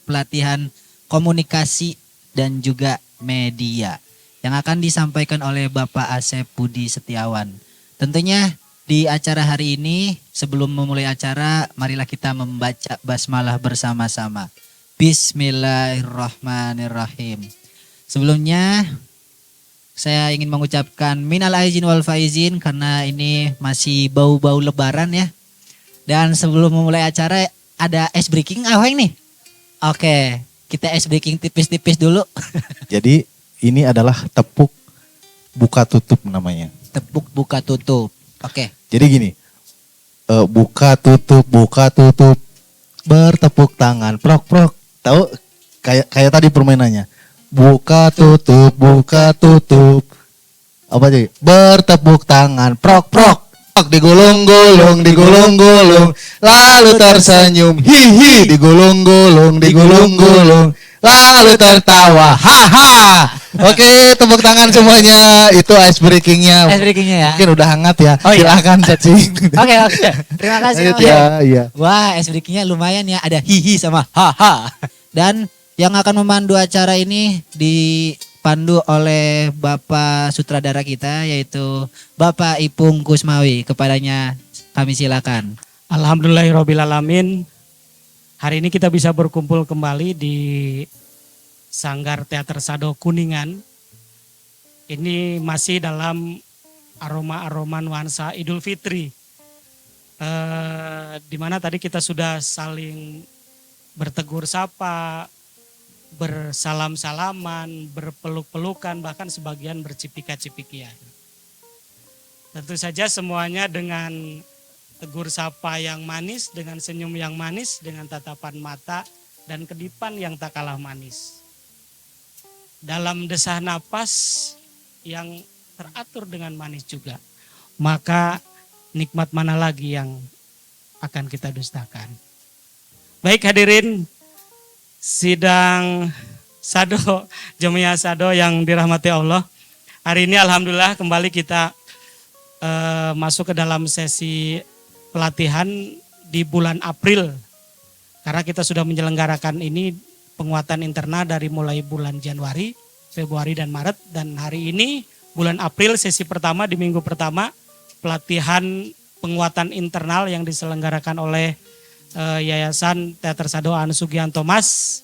pelatihan komunikasi dan juga media yang akan disampaikan oleh Bapak Asep Budi Setiawan. Tentunya di acara hari ini, sebelum memulai acara, marilah kita membaca basmalah bersama-sama. Bismillahirrahmanirrahim. Sebelumnya saya ingin mengucapkan minal aizin wal faizin karena ini masih bau-bau lebaran ya. Dan sebelum memulai acara ada ice breaking aweng nih. Oke, kita ice breaking tipis-tipis dulu. Jadi ini adalah tepuk buka tutup namanya. Tepuk buka tutup. Oke. Jadi gini, buka tutup, bertepuk tangan, prok prok. Tahu kayak tadi permainannya. Buka tutup, apa sih? Bertepuk tangan, prok prok. Digulung-gulung, lalu tersenyum, hihi. Digulung-gulung, lalu tertawa, haha. Oke, tepuk tangan semuanya. Itu ice breakingnya. Ice breakingnya ya. Mungkin udah hangat ya. Oh, iya. Silahkan cacing. Oke. Terima kasih. Iya. Wah, ice breakingnya lumayan ya. Ada hihi sama haha. Dan yang akan memandu acara ini dipandu oleh Bapak sutradara kita yaitu Bapak Ipung Kusmawi. Kepadanya kami silakan. Alhamdulillahirrahmanirrahim. Hari ini kita bisa berkumpul kembali di Sanggar Teater Sado Kuningan. Ini masih dalam aroma-aroma nuansa Idul Fitri. Di mana tadi kita sudah saling bertegur sapa, bersalam-salaman, berpeluk-pelukan, bahkan sebagian bercipika-cipikian. Tentu saja semuanya dengan tegur sapa yang manis, dengan senyum yang manis, dengan tatapan mata dan kedipan yang tak kalah manis. Dalam desah napas yang teratur dengan manis juga. Maka nikmat mana lagi yang akan kita dustakan. Baik hadirin sidang Sado, Jamiah Sado yang dirahmati Allah. Hari ini alhamdulillah kembali kita masuk ke dalam sesi pelatihan di bulan April. Karena kita sudah menyelenggarakan ini penguatan internal dari mulai bulan Januari, Februari dan Maret. Dan hari ini bulan April sesi pertama di minggu pertama pelatihan penguatan internal yang diselenggarakan oleh Yayasan Teater Sado An Sugianto Mas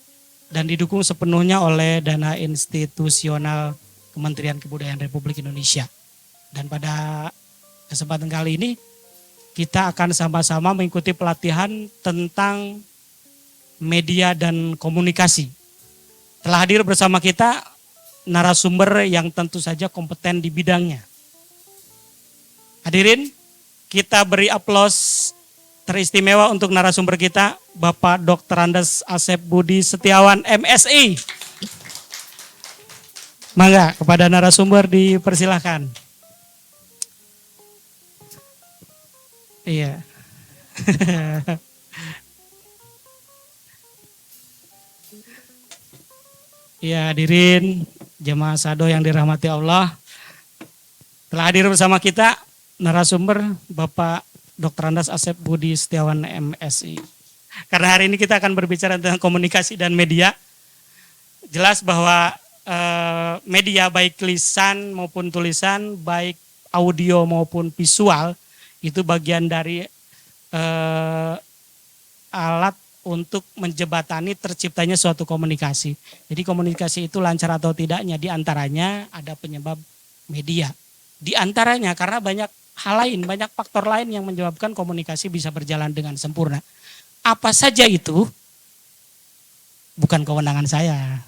dan didukung sepenuhnya oleh dana institusional Kementerian Kebudayaan Republik Indonesia. Dan pada kesempatan kali ini kita akan sama-sama mengikuti pelatihan tentang media dan komunikasi. Telah hadir bersama kita narasumber yang tentu saja kompeten di bidangnya. Hadirin, kita beri aplaus teristimewa untuk narasumber kita, Bapak Dr. Andes Asep Budi Setiawan, MSI. Mangga kepada narasumber dipersilahkan. Iya. Iya hadirin, jemaah Sado yang dirahmati Allah. Telah hadir bersama kita narasumber Bapak Dr. Andes Asep Budi Setiawan MSI. Karena hari ini kita akan berbicara tentang komunikasi dan media. Jelas bahwa media baik lisan maupun tulisan, baik audio maupun visual, itu bagian dari alat untuk menjebatani terciptanya suatu komunikasi. Jadi komunikasi itu lancar atau tidaknya diantaranya ada penyebab media. Diantaranya karena banyak hal lain, banyak faktor lain yang menyebabkan komunikasi bisa berjalan dengan sempurna. Apa saja itu? Bukan kewenangan saya.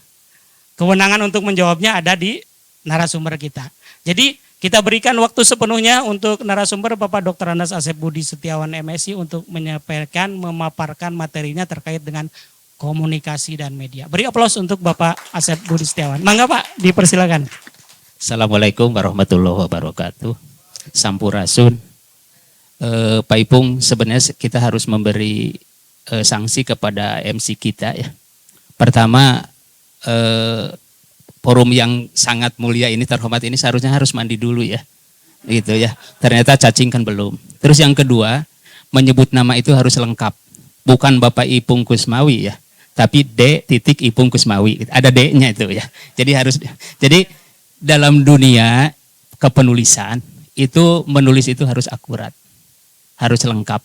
Kewenangan untuk menjawabnya ada di narasumber kita. Jadi kita berikan waktu sepenuhnya untuk narasumber Bapak Dr. Andes Asep Budi Setiawan MSI untuk menyampaikan, memaparkan materinya terkait dengan komunikasi dan media. Beri aplaus untuk Bapak Asep Budi Setiawan. Mangga Pak, dipersilakan. Assalamualaikum warahmatullahi wabarakatuh. Sampurasun. Pak Ipung, sebenarnya kita harus memberi sanksi kepada MC kita ya. Pertama, forum yang sangat mulia ini, terhormat ini seharusnya harus mandi dulu ya. Gitu ya. Ternyata cacing kan belum. Terus yang kedua, menyebut nama itu harus lengkap. Bukan Bapak Ipung Kusmawi ya. tapi D titik Ipung Kusmawi. Ada D-nya itu ya. Jadi dalam dunia kepenulisan itu menulis itu harus akurat, harus lengkap.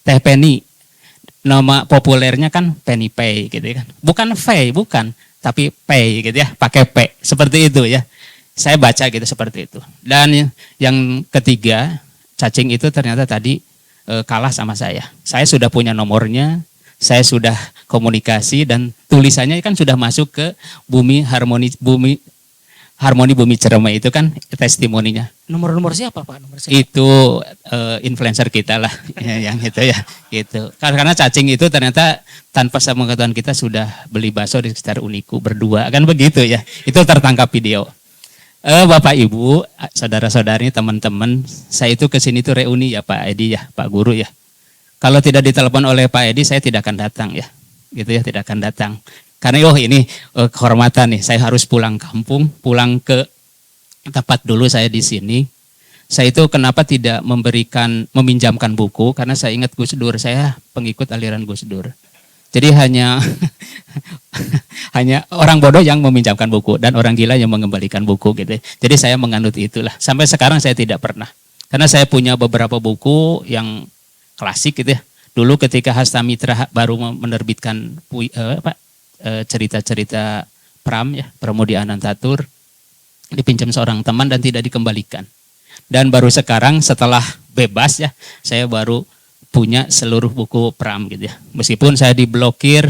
Teh Penny, nama populernya kan Penny Pay gitu kan. Bukan Pay, bukan, tapi Pay gitu ya, pakai P. Seperti itu ya. Saya baca gitu seperti itu. Dan yang ketiga, cacing itu ternyata tadi kalah sama saya. Saya sudah punya nomornya, saya sudah komunikasi dan tulisannya kan sudah masuk ke Harmoni Bumi Ciremai itu kan testimoninya. Nomor siapa Pak? Nomor siapa? Itu influencer kita lah yang itu ya gitu. Karena cacing itu ternyata tanpa sepengetahuan kita sudah beli bakso di sekitar Uniku berdua kan begitu ya. Itu tertangkap video. Bapak Ibu, saudara-saudari, teman-teman, saya itu ke sini tuh reuni ya Pak Edi ya, Pak Guru ya. Kalau tidak ditelepon oleh Pak Edi saya tidak akan datang ya. Gitu ya, tidak akan datang. Karena ini kehormatan nih, saya harus pulang kampung, pulang ke tempat dulu saya di sini. Saya itu kenapa tidak meminjamkan buku, karena saya ingat Gus Dur, saya pengikut aliran Gus Dur. Jadi hanya orang bodoh yang meminjamkan buku dan orang gila yang mengembalikan buku gitu. Jadi saya menganut itulah. Sampai sekarang saya tidak pernah. Karena saya punya beberapa buku yang klasik gitu ya. Dulu ketika Hasta Mitra baru menerbitkan cerita-cerita Pram ya, Pramudia Anantatur, dipinjam seorang teman dan tidak dikembalikan. Dan baru sekarang setelah bebas ya, saya baru punya seluruh buku Pram gitu ya. Meskipun saya diblokir,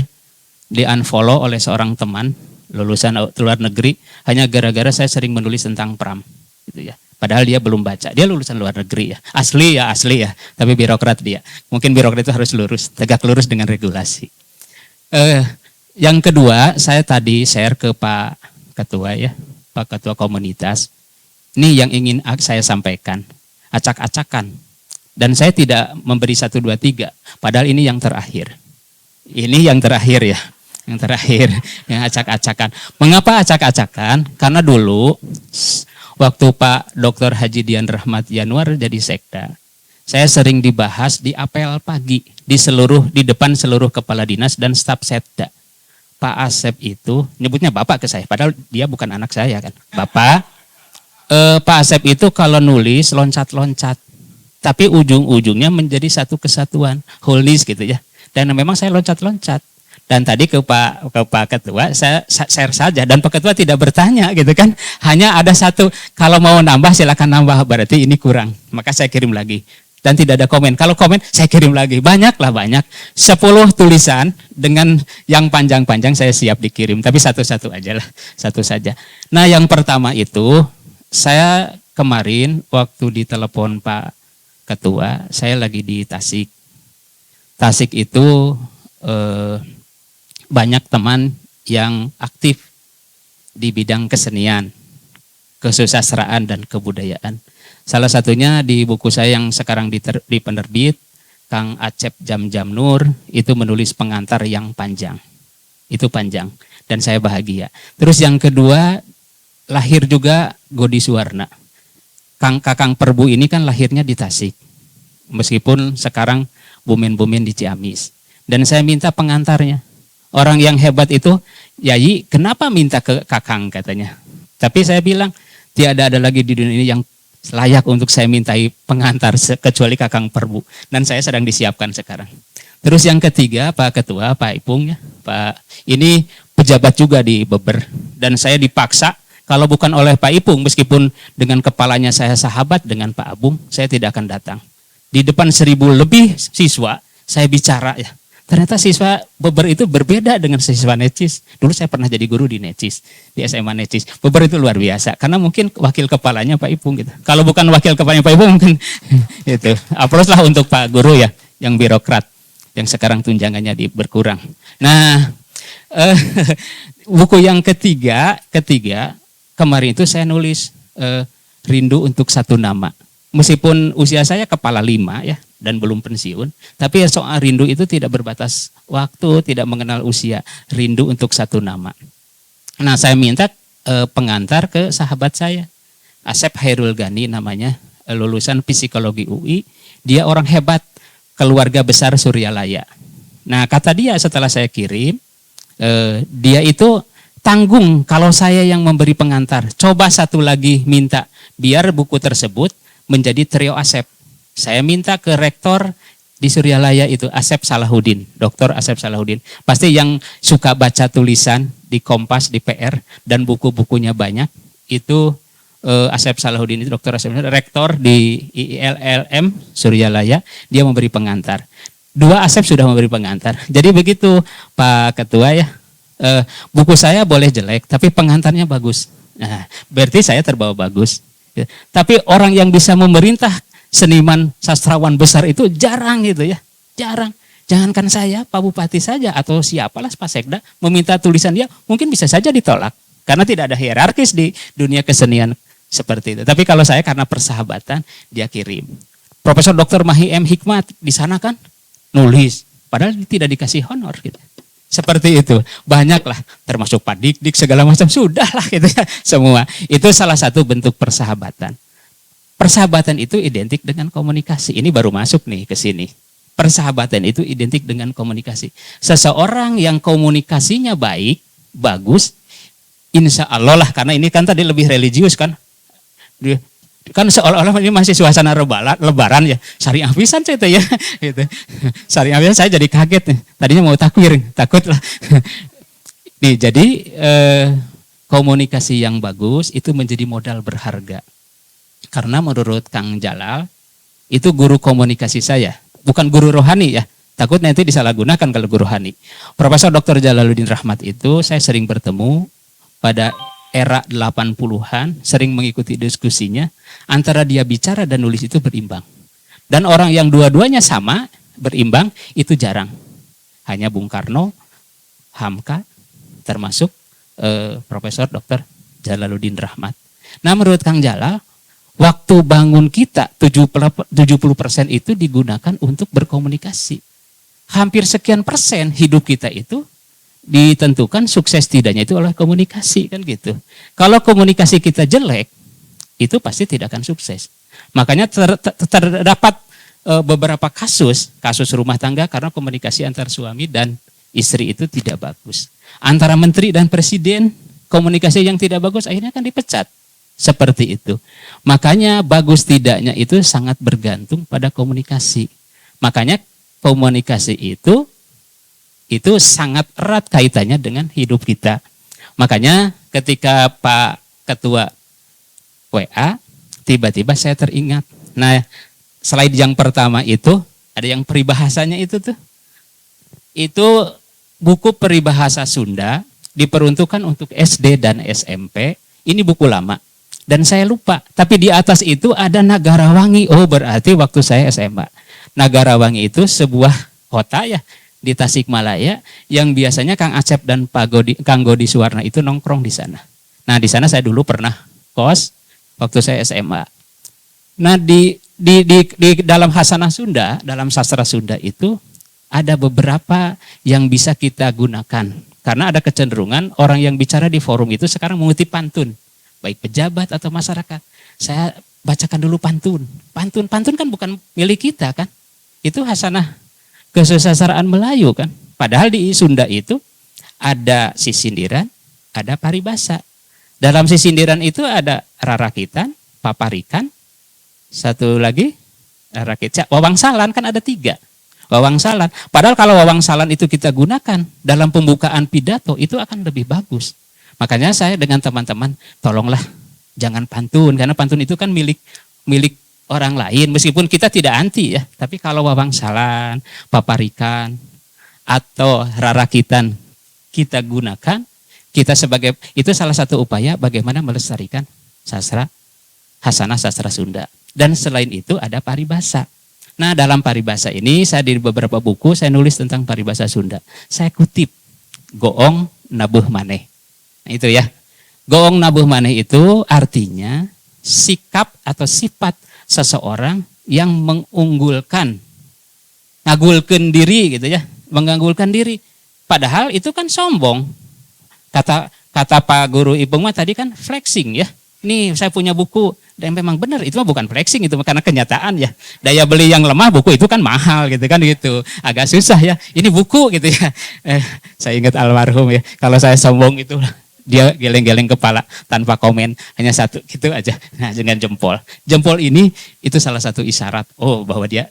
di-unfollow oleh seorang teman lulusan luar negeri hanya gara-gara saya sering menulis tentang Pram gitu ya. Padahal dia belum baca. Dia lulusan luar negeri ya. Asli ya, tapi birokrat dia. Mungkin birokrat itu harus lurus, tegak lurus dengan regulasi. Yang kedua, saya tadi share ke Pak Ketua ya, Pak Ketua Komunitas. Ini yang ingin saya sampaikan, acak-acakan. Dan saya tidak memberi 1, 2, 3, padahal ini yang terakhir. Ini yang terakhir ya, yang terakhir, yang acak-acakan. Mengapa acak-acakan? Karena dulu waktu Pak Dr. Haji Dian Rahmat Yanuar jadi sekda, saya sering dibahas di apel pagi di depan seluruh kepala dinas dan staf setda. Pak Asep itu nyebutnya Bapak ke saya, padahal dia bukan anak saya kan. Bapak, Pak Asep itu kalau nulis loncat-loncat. Tapi ujung-ujungnya menjadi satu kesatuan, wholeness gitu ya. Dan memang saya loncat-loncat. Dan tadi ke Pak Ketua, saya share saja. Dan Pak Ketua tidak bertanya gitu kan. Hanya ada satu, kalau mau nambah silakan nambah, berarti ini kurang. Maka saya kirim lagi. Dan tidak ada komen. Kalau komen, saya kirim lagi. Banyak. 10 tulisan dengan yang panjang-panjang saya siap dikirim. Tapi satu-satu aja lah, satu saja. Nah yang pertama itu, saya kemarin waktu ditelepon Pak Ketua, saya lagi di Tasik. Tasik itu banyak teman yang aktif di bidang kesenian, kesusastraan dan kebudayaan. Salah satunya di buku saya yang sekarang di penerbit, Kang Acep Jam Nur itu menulis pengantar yang panjang. Itu panjang dan saya bahagia. Terus yang kedua, lahir juga Godi Suwarna. Kakang Perbu ini kan lahirnya di Tasik. Meskipun sekarang bumen-bumen di Ciamis. Dan saya minta pengantarnya. Orang yang hebat itu, Yayi kenapa minta ke Kakang katanya. Tapi saya bilang, tiada ada lagi di dunia ini yang layak untuk saya mintai pengantar kecuali Kakang Perbu. Dan saya sedang disiapkan sekarang. Terus yang ketiga, Pak Ketua, Pak Ipung ya. Ini pejabat juga di Beber. Dan saya dipaksa. Kalau bukan oleh Pak Ipung, meskipun dengan kepalanya saya sahabat dengan Pak Abung, saya tidak akan datang. Di depan 1000 lebih siswa, saya bicara ya. Ternyata siswa Beber itu berbeda dengan siswa Necis. Dulu saya pernah jadi guru di Necis, di SMA Necis. Beber itu luar biasa, karena mungkin wakil kepalanya Pak Ipung gitu. Kalau bukan wakil kepalanya Pak Ipung mungkin itu. Aplaus lah untuk Pak Guru ya, yang birokrat, yang sekarang tunjangannya berkurang. Nah, buku yang ketiga, kemarin itu saya nulis Rindu untuk Satu Nama. Meskipun usia saya kepala 5 ya dan belum pensiun, tapi soal rindu itu tidak berbatas waktu, tidak mengenal usia. Rindu untuk Satu Nama. Nah saya minta pengantar ke sahabat saya, Asep Hairul Gani namanya, lulusan psikologi UI. Dia orang hebat, keluarga besar Suryalaya. Nah kata dia setelah saya kirim, Dia itu tanggung kalau saya yang memberi pengantar. Coba satu lagi minta biar buku tersebut menjadi trio Asep. Saya minta ke rektor di Suryalaya itu Asep Salahuddin, Dr. Asep Salahuddin. Pasti yang suka baca tulisan di Kompas, di PR dan buku-bukunya banyak itu Asep Salahuddin itu Dr. Asep rektor di ILLM Suryalaya, dia memberi pengantar. 2 Asep sudah memberi pengantar. Jadi begitu Pak Ketua ya. Buku saya boleh jelek tapi pengantarnya bagus. Nah, berarti saya terbawa bagus. Tapi orang yang bisa memerintah seniman sastrawan besar itu jarang gitu ya. Jarang. Jangankan saya, Pak Bupati saja atau siapalah Pak Sekda meminta tulisan dia mungkin bisa saja ditolak. Karena tidak ada hierarkis di dunia kesenian seperti itu. Tapi kalau saya karena persahabatan dia kirim. Profesor Dr. Mahi M. Hikmat di sana kan nulis. Padahal tidak dikasih honor gitu. Seperti itu, banyaklah termasuk Pak Dik segala macam sudahlah gitu ya semua. Itu salah satu bentuk persahabatan. Persahabatan itu identik dengan komunikasi. Ini baru masuk nih ke sini. Persahabatan itu identik dengan komunikasi. Seseorang yang komunikasinya baik, bagus, insya Allah lah karena ini kan tadi lebih religius kan. Kan seolah-olah ini masih suasana lebaran ya. Syariah pisan itu ya. Gitu. Syariah pisan saya jadi kaget nih. Tadinya mau takut lah. Nih, jadi komunikasi yang bagus itu menjadi modal berharga. Karena menurut Kang Jalal itu guru komunikasi saya, bukan guru rohani ya. Takut nanti disalahgunakan kalau guru rohani. Profesor Dr. Jalaluddin Rahmat itu saya sering bertemu pada era 80-an, sering mengikuti diskusinya, antara dia bicara dan nulis itu berimbang. Dan orang yang dua-duanya sama, berimbang, itu jarang. Hanya Bung Karno, Hamka, termasuk Profesor Dr. Jalaluddin Rahmat. Nah menurut Kang Jalal, waktu bangun kita 70% itu digunakan untuk berkomunikasi. Hampir sekian persen hidup kita itu ditentukan sukses tidaknya itu oleh komunikasi kan gitu. Kalau komunikasi kita jelek, itu pasti tidak akan sukses. Makanya terdapat beberapa kasus rumah tangga karena komunikasi antar suami dan istri itu tidak bagus. Antara menteri dan presiden komunikasi yang tidak bagus akhirnya kan dipecat. Seperti itu. Makanya bagus tidaknya itu sangat bergantung pada komunikasi. Makanya komunikasi itu sangat erat kaitannya dengan hidup kita. Makanya ketika Pak Ketua WA, tiba-tiba saya teringat. Nah, slide yang pertama itu, ada yang peribahasanya itu tuh. Itu buku peribahasa Sunda, diperuntukkan untuk SD dan SMP. Ini buku lama. Dan saya lupa, tapi di atas itu ada Nagarawangi. Oh, berarti waktu saya SMA. Nagarawangi itu sebuah kota ya, di Tasikmalaya yang biasanya Kang Acep dan Kang Godi Suwarna itu nongkrong di sana. Nah di sana saya dulu pernah kos waktu saya SMA. Nah di dalam Hasanah Sunda, dalam sastra Sunda itu ada beberapa yang bisa kita gunakan. Karena ada kecenderungan orang yang bicara di forum itu sekarang mengutip pantun, baik pejabat atau masyarakat. Saya bacakan dulu pantun. Pantun kan bukan milik kita kan. Itu Hasanah kesusastraan Melayu kan. Padahal di Sunda itu ada sisindiran, ada paribasa. Dalam sisindiran itu ada rarakitan, paparikan, satu lagi rarakitan, wawangsalan kan ada 3. Wawangsalan. Padahal kalau wawangsalan itu kita gunakan dalam pembukaan pidato itu akan lebih bagus. Makanya saya dengan teman-teman tolonglah jangan pantun karena pantun itu kan milik orang lain, meskipun kita tidak anti ya, tapi kalau wawangsalan, paparikan, atau rarakitan kita gunakan, kita sebagai, itu salah satu upaya bagaimana melestarikan sastra, Hasanah sastra Sunda. Dan selain itu ada paribasa. Nah dalam paribasa ini, saya di beberapa buku, saya nulis tentang paribasa Sunda. Saya kutip, goong nabuh maneh. Nah itu ya, goong nabuh maneh itu artinya sikap atau sifat seseorang yang mengunggulkan, ngagulkan diri gitu ya, menganggulkan diri. Padahal itu kan sombong. Kata Pak Guru Ipung mah tadi kan flexing ya. Nih saya punya buku Dan memang benar itu mah bukan flexing, itu karena kenyataan ya. Daya beli yang lemah, buku itu kan mahal gitu kan gitu. Agak susah ya. Ini buku gitu ya. Saya ingat almarhum ya. Kalau saya sombong itu dia geleng-geleng kepala tanpa komen, hanya satu gitu aja. Nah, dengan jempol. Jempol ini itu salah satu isyarat bahwa dia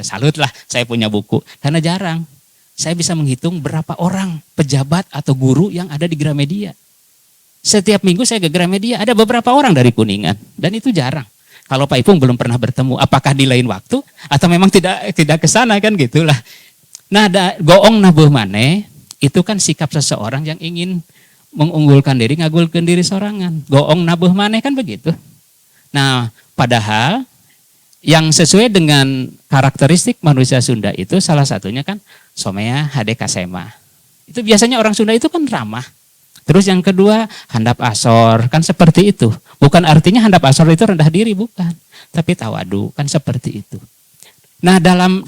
salut lah saya punya buku. Karena jarang saya bisa menghitung berapa orang pejabat atau guru yang ada di Gramedia. Setiap minggu saya ke Gramedia, ada beberapa orang dari Kuningan. Dan itu jarang. Kalau Pak Ipung belum pernah bertemu, apakah di lain waktu? Atau memang tidak ke sana kan gitulah. Nah, goong nabuh maneh, itu kan sikap seseorang yang ingin mengunggulkan diri, ngagulkan diri sorangan. Goong nabuh maneh kan begitu. Nah, padahal yang sesuai dengan karakteristik manusia Sunda itu salah satunya kan somea hade kasema. Itu biasanya orang Sunda itu kan ramah. Terus yang kedua, handap asor, kan seperti itu. Bukan artinya handap asor itu rendah diri, bukan. Tapi tawadu, kan seperti itu. Nah, dalam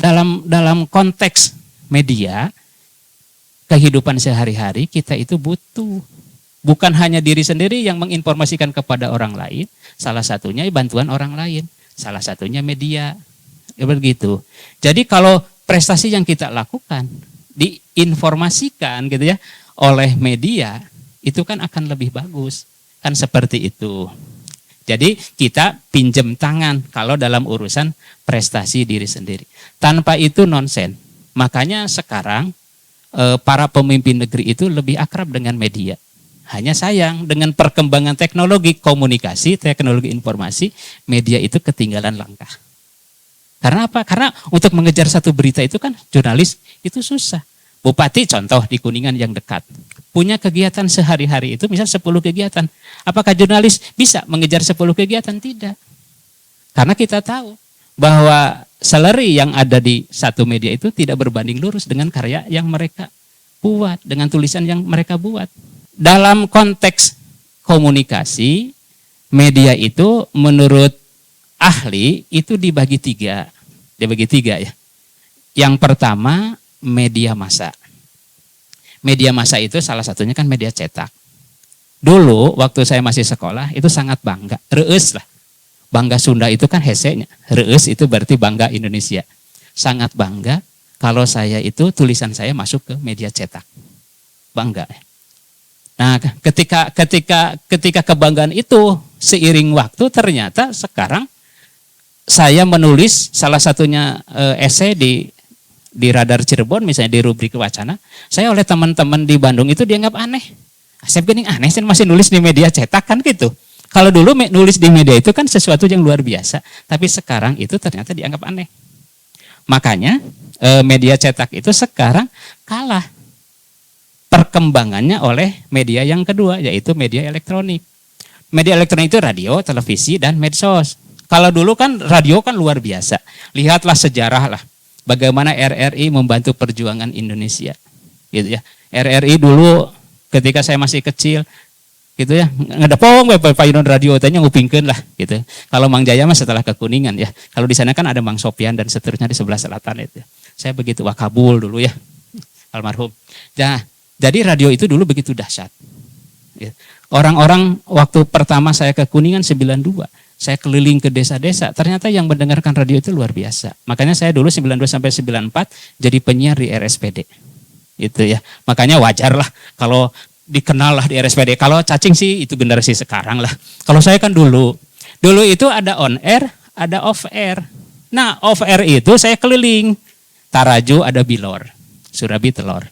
konteks media, kehidupan sehari-hari kita itu butuh. Bukan hanya diri sendiri yang menginformasikan kepada orang lain, salah satunya bantuan orang lain, salah satunya media. Ya begitu. Jadi kalau prestasi yang kita lakukan diinformasikan gitu ya oleh media, itu kan akan lebih bagus. Kan seperti itu. Jadi kita pinjam tangan kalau dalam urusan prestasi diri sendiri. Tanpa itu nonsen. Makanya sekarang para pemimpin negeri itu lebih akrab dengan media. Hanya sayang dengan perkembangan teknologi komunikasi, teknologi informasi, media itu ketinggalan langkah. Karena apa? Karena untuk mengejar satu berita itu kan jurnalis itu susah. Bupati contoh di Kuningan yang dekat, punya kegiatan sehari-hari itu misal 10 kegiatan. Apakah jurnalis bisa mengejar 10 kegiatan? Tidak. Karena kita tahu bahwa salary yang ada di satu media itu tidak berbanding lurus dengan karya yang mereka buat, dengan tulisan yang mereka buat. Dalam konteks komunikasi, media itu menurut ahli itu dibagi tiga. Dibagi tiga ya. Yang pertama, media massa. Media massa itu salah satunya kan media cetak. Dulu waktu saya masih sekolah itu sangat bangga, reus lah. Bangga Sunda itu kan hesenya, reus itu berarti bangga Indonesia. Sangat bangga kalau saya itu tulisan saya masuk ke media cetak. Bangga. Nah, ketika kebanggaan itu seiring waktu ternyata sekarang saya menulis salah satunya esai di Radar Cirebon misalnya di rubrik wacana, saya oleh teman-teman di Bandung itu dianggap aneh. Saya gini aneh, saya masih nulis di media cetak kan gitu. Kalau dulu nulis di media itu kan sesuatu yang luar biasa, tapi sekarang itu ternyata dianggap aneh. Makanya media cetak itu sekarang kalah perkembangannya oleh media yang kedua, yaitu media elektronik. Media elektronik itu radio, televisi, dan medsos. Kalau dulu kan radio kan luar biasa. Lihatlah sejarah lah. Bagaimana RRI membantu perjuangan Indonesia, gitu ya. RRI dulu ketika saya masih kecil, gitu ya, ngedepong payunan radio tanya ngupingkeun lah, gitu. Kalau Mang Jaya mah setelah ke Kuningan ya. Kalau di sana kan ada Mang Sopian dan seterusnya di sebelah selatan itu. Saya begitu wakabul dulu ya, almarhum. Nah, jadi radio itu dulu begitu dahsyat. Orang-orang waktu pertama saya ke Kuningan 92. Saya keliling ke desa-desa, ternyata yang mendengarkan radio itu luar biasa. Makanya saya dulu 92 sampai 94 jadi penyiar di RSPD. Itu ya. Makanya wajar lah kalau dikenal lah di RSPD. Kalau cacing sih itu generasi sekarang lah. Kalau saya kan dulu itu ada on air, ada off air. Nah, off air itu saya keliling. Taraju ada Bilor, Surabi telur.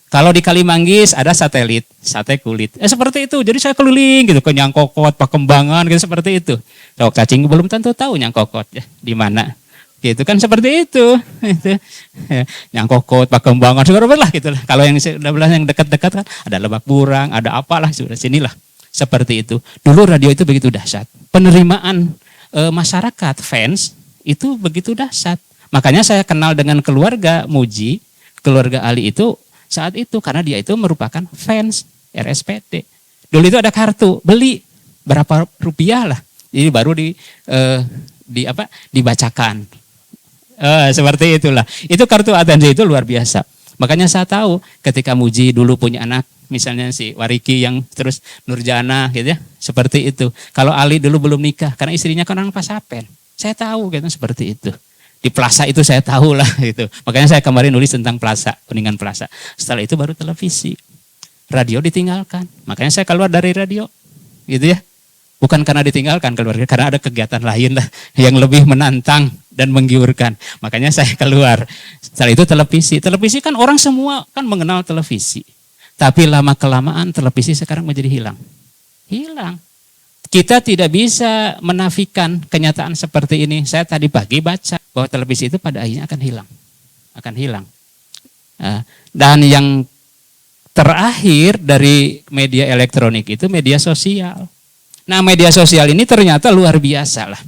Kalau di Kalimanggis ada satelit, sate kulit. Seperti itu. Jadi saya keliling gitu ke Nyangkokot, Pakembangan gitu seperti itu. Kalau cacing belum tentu tahu Nyangkokot ya di mana. Gitu kan seperti itu. Nyangkokot, Pakembangan segala lah gitu lah. Kalau yang dekat-dekat kan ada Lebak Burang, ada apalah sudah sinilah. Seperti itu. Dulu radio itu begitu dahsyat. Penerimaan masyarakat fans itu begitu dahsyat. Makanya saya kenal dengan keluarga Muji, keluarga Ali itu saat itu karena dia itu merupakan fans RSPD. Dulu itu ada kartu beli berapa rupiah lah, jadi baru dibacakan. Seperti itulah. Itu kartu atensi itu luar biasa. Makanya saya tahu ketika Muji dulu punya anak misalnya si Wariki yang terus Nurjana gitu ya, seperti itu. Kalau Ali dulu belum nikah, karena istrinya kan orang Pasapen. Saya tahu gitu seperti itu. Di Plaza itu saya tahu lah gitu. Makanya saya kemarin nulis tentang Plaza, Kuningan Plaza. Setelah itu baru televisi. Radio ditinggalkan. Makanya saya keluar dari radio. Gitu ya. Bukan karena ditinggalkan keluarga, karena ada kegiatan lain lah yang lebih menantang dan menggiurkan. Makanya saya keluar. Setelah itu televisi. Televisi kan orang semua kan mengenal televisi. Tapi lama-kelamaan televisi sekarang menjadi hilang. Hilang. Kita tidak bisa menafikan kenyataan seperti ini. Saya tadi pagi baca bahwa televisi itu pada akhirnya akan hilang. Akan hilang. Dan yang terakhir dari media elektronik itu media sosial. Nah, media sosial ini ternyata luar biasa lah.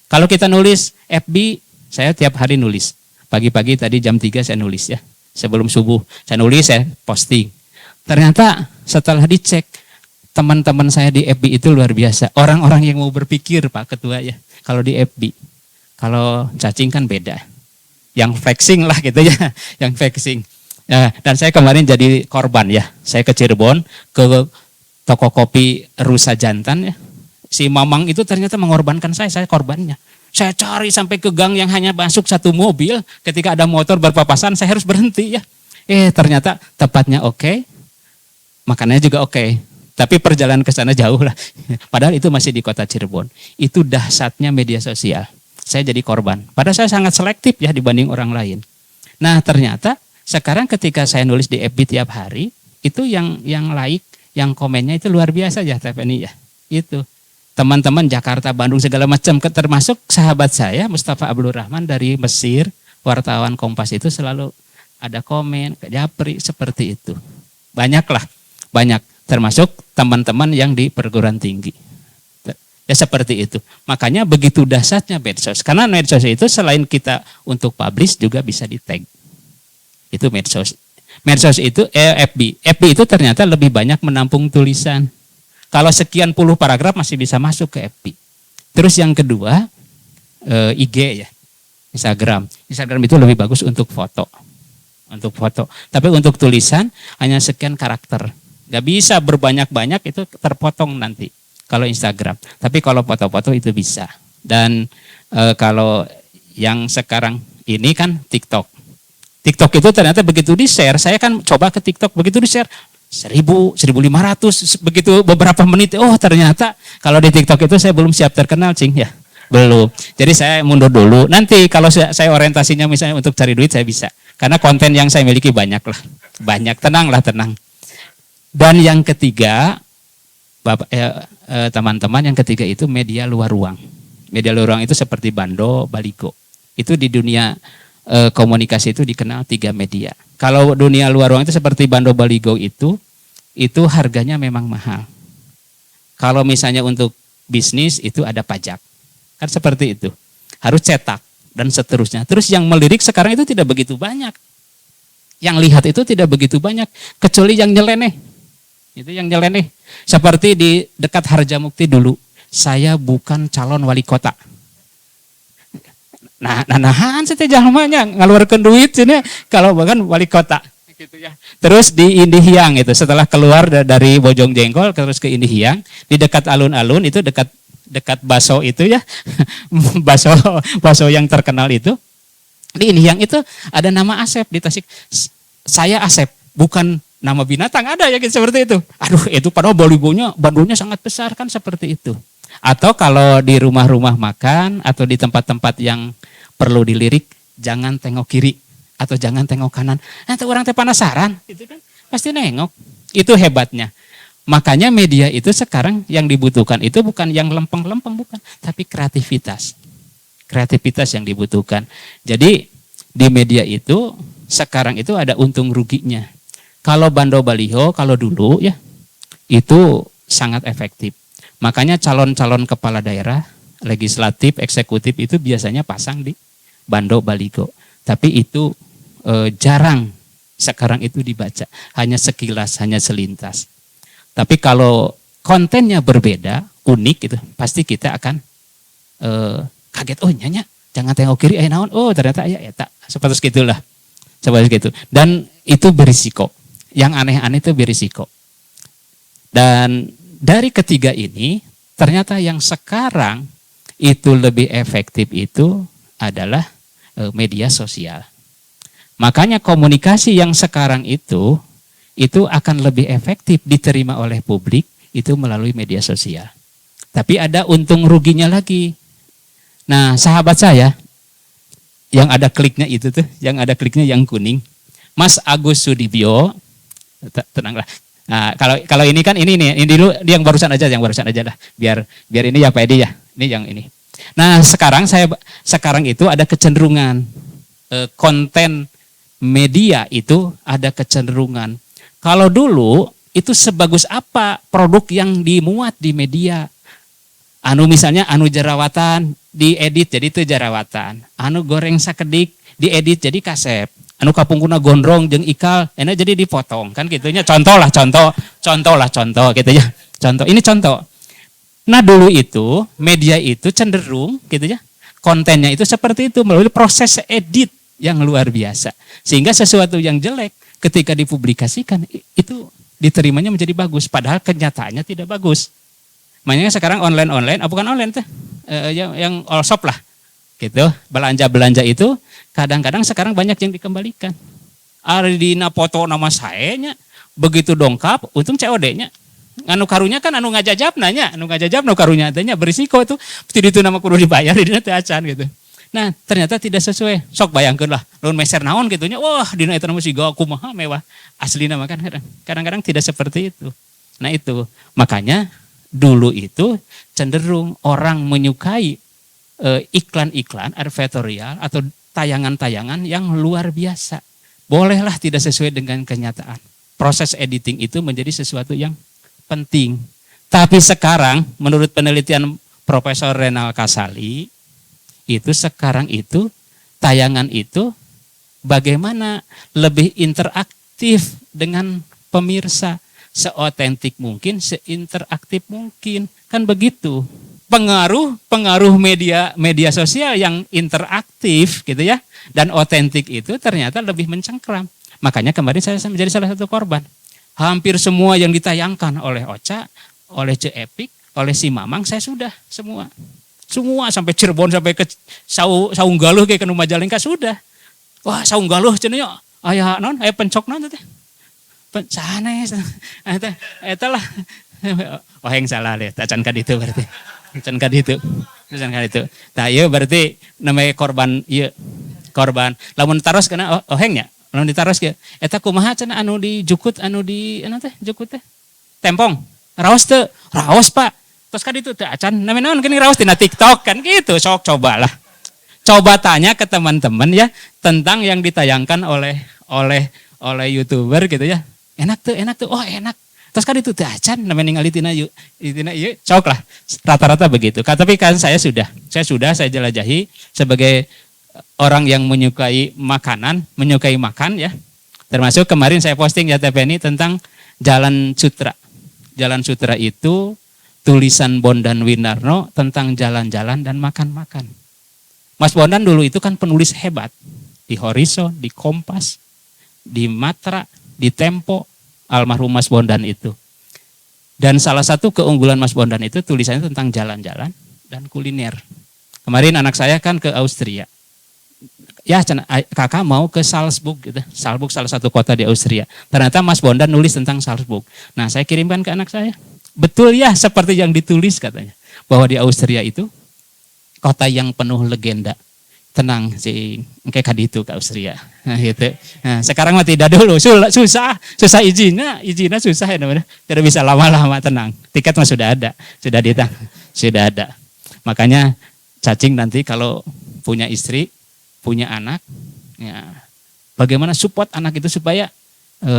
Kalau kita nulis FB, saya tiap hari nulis. Pagi-pagi tadi jam 3 saya nulis ya. Sebelum subuh saya nulis, saya posting. Ternyata setelah dicek, teman-teman saya di FB itu luar biasa. Orang-orang yang mau berpikir Pak Ketua ya. Kalau di FB, kalau cacing kan beda. Yang flexing lah gitu ya, yang flexing. Ya, dan saya kemarin jadi korban ya. Saya ke Cirebon, ke toko kopi Rusa Jantan ya. Si Mamang itu ternyata mengorbankan saya korbannya. Saya cari sampai ke gang yang hanya masuk satu mobil. Ketika ada motor berpapasan, saya harus berhenti ya. Ternyata tepatnya oke, makanannya juga oke. Tapi perjalanan ke sana jauh lah. Padahal itu masih di kota Cirebon. Itu dahsyatnya media sosial. Saya jadi korban. Padahal saya sangat selektif ya dibanding orang lain. Nah ternyata sekarang ketika saya nulis di FB tiap hari, itu yang like, yang komennya itu luar biasa ya Tepeni ya. Itu. Teman-teman Jakarta, Bandung segala macam, termasuk sahabat saya Mustafa Abdul Rahman dari Mesir, wartawan Kompas itu selalu ada komen, japri seperti itu. Banyaklah, banyak. Termasuk teman-teman yang di perguruan tinggi. Ya seperti itu. Makanya begitu dahsyatnya medsos. Karena medsos itu selain kita untuk publish juga bisa di tag. Itu medsos. Medsos itu FB. FB itu ternyata lebih banyak menampung tulisan. Kalau sekian puluh paragraf masih bisa masuk ke FB. Terus yang kedua IG ya. Instagram. Instagram itu lebih bagus untuk foto. Untuk foto. Tapi untuk tulisan hanya sekian karakter. Gak bisa berbanyak-banyak, itu terpotong nanti kalau Instagram. Tapi kalau foto-foto itu bisa. Dan kalau yang sekarang ini kan TikTok. TikTok itu ternyata begitu di-share, saya kan coba ke TikTok, begitu di-share 1000, 1500, begitu beberapa menit, oh ternyata kalau di TikTok itu saya belum siap terkenal, Cing ya. Belum. Jadi saya mundur dulu. Nanti kalau saya orientasinya misalnya untuk cari duit saya bisa. Karena konten yang saya miliki banyak lah. Banyak, tenang. Dan yang ketiga, teman-teman, yang ketiga itu media luar ruang. Media luar ruang itu seperti Bando, Baligo. Itu di dunia komunikasi itu dikenal 3 media. Kalau dunia luar ruang itu seperti Bando, Baligo itu harganya memang mahal. Kalau misalnya untuk bisnis itu ada pajak. Kan seperti itu. Harus cetak dan seterusnya. Terus yang melirik sekarang itu tidak begitu banyak. Yang lihat itu tidak begitu banyak. Kecuali yang nyeleneh. Itu yang nyeleneh. Seperti di dekat Harjamukti dulu. Saya bukan calon wali kota. Nahan setiap jalmanya ngeluarkan duit sini kalau bahkan wali kota. Gitu ya. Terus di Indihiyang itu setelah keluar dari Bojong Jengkol terus ke Indihiyang. Di dekat alun-alun itu dekat baso itu ya. baso yang terkenal itu. Di Indihiyang itu ada nama Asep di Tasik. Saya Asep, bukan nama binatang, ada ya gitu, seperti itu. Aduh, itu padahal bandulnya sangat besar kan seperti itu. Atau kalau di rumah-rumah makan atau di tempat-tempat yang perlu dilirik, jangan tengok kiri atau jangan tengok kanan. Nanti orang teh penasaran, itu kan pasti nengok. Itu hebatnya. Makanya media itu sekarang yang dibutuhkan itu bukan yang lempeng-lempeng, bukan, tapi kreativitas. Kreativitas yang dibutuhkan. Jadi di media itu sekarang itu ada untung ruginya. Kalau Bando Baliho, kalau dulu ya, itu sangat efektif. Makanya calon-calon kepala daerah, legislatif, eksekutif itu biasanya pasang di Bando Baliho. Tapi itu jarang sekarang itu dibaca. Hanya sekilas, hanya selintas. Tapi kalau kontennya berbeda, unik gitu, pasti kita akan kaget. Oh nyanya, jangan tengok kiri, naon. Oh ternyata ya tak. Seperti itulah. Seperti itu. Dan itu berisiko. Yang aneh-aneh itu berisiko. Dan dari ketiga ini ternyata yang sekarang itu lebih efektif itu adalah media sosial. Makanya komunikasi yang sekarang itu akan lebih efektif diterima oleh publik itu melalui media sosial. Tapi ada untung ruginya lagi. Nah, sahabat saya yang ada kliknya itu tuh, yang ada kliknya yang kuning, Mas Agus Sudibyo, tenanglah. Nah, kalau ini kan ini nih, ini dulu yang barusan aja lah. Biar ini ya Pak Edi ya. Ini yang ini. Nah, sekarang itu ada kecenderungan konten media itu ada kecenderungan. Kalau dulu itu sebagus apa produk yang dimuat di media. Misalnya jerawatan diedit jadi itu jerawatan. Goreng sakedik diedit jadi kasep. Kapungkuna gondrong jeung ikal enak jadi dipotong kan gitunya. Contoh gitu ya. Ini contoh. Nah dulu itu media itu cenderung gitu ya. Kontennya itu seperti itu melalui proses edit yang luar biasa. Sehingga sesuatu yang jelek ketika dipublikasikan itu diterimanya menjadi bagus. Padahal kenyataannya tidak bagus. Makanya sekarang online, bukan online teh, yang all shop lah. Gitu, belanja itu kadang-kadang sekarang banyak yang dikembalikan. Dina foto nama saya begitu dongkap, untung COD-nya. Karunya kan ngajajab nanya, karunya tanya berisiko tuh. Itu nama kudu dibayar dina teu acan gitu. Nah, ternyata tidak sesuai. Sok bayangkeun lah, lamun meser naon gitunya. Wah, dina eta mah siga kumaha mewah. Aslina mah kan kadang-kadang tidak seperti itu. Nah, itu. Makanya dulu itu cenderung orang menyukai iklan-iklan advertorial atau tayangan-tayangan yang luar biasa. Bolehlah tidak sesuai dengan kenyataan. Proses editing itu menjadi sesuatu yang penting. Tapi sekarang menurut penelitian Profesor Renal Kasali, itu sekarang itu tayangan itu bagaimana lebih interaktif dengan pemirsa. Seotentik mungkin, seinteraktif mungkin. Kan begitu. Pengaruh media sosial yang interaktif gitu ya. Dan otentik itu ternyata lebih mencengkram. Makanya kemarin saya menjadi salah satu korban. Hampir semua yang ditayangkan oleh Ocha, oleh Ce Epik, oleh si Mamang, saya sudah semua. Semua sampai Cirebon, sampai ke Saunggaluh kayak ke Majalengka sudah. Wah, Saunggaluh cenanya aya non, aya pencok non teh. Sanes. Eta lah. Oh yang salah deh, tacan ka ditu berarti. Tacan ka ditu. Tah ieu berarti namanya korban ieu. Korban. Lamun taros kana oheng nya. Lamun ditaros ge eta kumaha cenah dijukut jukut teh. Tempong. Raos teu? Raos, Pak. Terus ka ditu teh acan namanya naon geuning raos dina TikTok kan gitu. Sok cobalah. Coba tanya ke teman-teman ya tentang yang ditayangkan oleh YouTuber gitu ya. Enak tuh, oh enak. Terus kan itu acan namanya ningali tina ieu sok lah. Rata-rata begitu. Tapi kan saya sudah jelajahi sebagai orang yang menyukai makan ya. Termasuk kemarin saya posting ya Teh Penny tentang Jalan Sutra. Jalan Sutra itu tulisan Bondan Winarno tentang jalan-jalan dan makan-makan. Mas Bondan dulu itu kan penulis hebat. Di Horizon, di Kompas, di Matra, di Tempo, almarhum Mas Bondan itu. Dan salah satu keunggulan Mas Bondan itu tulisannya tentang jalan-jalan dan kuliner. Kemarin anak saya kan ke Austria. Ya kakak mau ke Salzburg gitu. Salzburg salah satu kota di Austria. Ternyata Mas Bondan nulis tentang Salzburg. Nah saya kirimkan ke anak saya. Betul ya seperti yang ditulis katanya. Bahwa di Austria itu kota yang penuh legenda. Tenang sih, kayak kaditu ke Austria. Nah, gitu. Nah, sekarang mah tidak dulu, susah izinnya susah ya namanya. Tidak bisa lama-lama tenang. Tiket mah sudah ada, sudah ada. Makanya cacing nanti kalau punya istri, punya anak, ya, bagaimana support anak itu supaya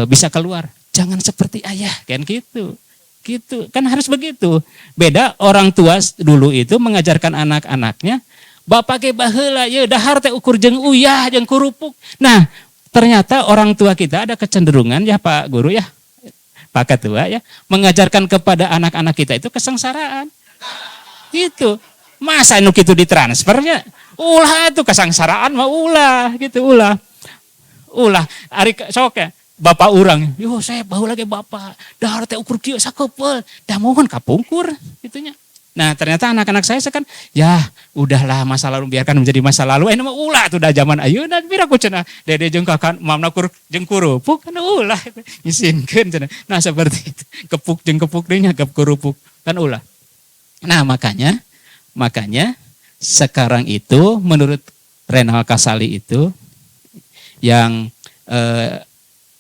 bisa keluar. Jangan seperti ayah, kan gitu. Gitu, kan harus begitu. Beda orang tua dulu itu mengajarkan anak-anaknya bapak ke baheula ye dahar teh ukur jeung uyah jeung kurupuk. Nah, ternyata orang tua kita ada kecenderungan ya Pak Guru ya. Pak Ketua ya, mengajarkan kepada anak-anak kita itu kesengsaraan. Gitu. Masa nu kitu ditransfernya? Ulah itu kesengsaraan mah ulah gitu ulah. Ari sok ya. bapak orang, yo saya bau lagi bapak, dah teh ukur kieu sakeupeul, dah mohon kapungkur gitunya. Nah ternyata anak-anak saya kan, ya udahlah masa lalu biarkan menjadi masa lalu. Mah ulah tuh dah zaman ayeuna bira ku cenah dede jeung kakak mamna jeung kurupuk kan ulah ngisinkeun cenah. Nah seperti itu, kepuk jeung kepuk deui nya kurupuk kan ulah. Nah makanya sekarang itu menurut Renal Kasali itu yang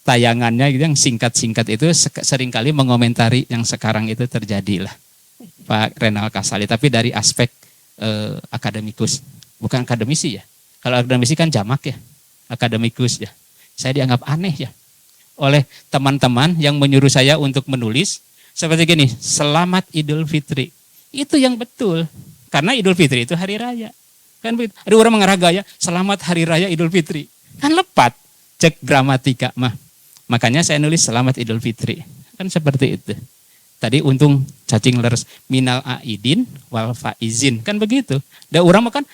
tayangannya gitu yang singkat-singkat itu seringkali mengomentari yang sekarang itu terjadi lah. Pak Renal Kasali, tapi dari aspek akademikus, bukan akademisi ya. Kalau akademisi kan jamak ya, akademikus ya. Saya dianggap aneh ya oleh teman-teman yang menyuruh saya untuk menulis seperti gini, Selamat Idul Fitri. Itu yang betul, karena Idul Fitri itu hari raya. Kan ada orang mengarah gaya, Selamat Hari Raya Idul Fitri. Kan lepat, cek gramatika mah. Makanya saya nulis Selamat Idul Fitri. Kan seperti itu. Tadi untung cacing leres minal aidin wal faizin kan begitu. Da urang mah kan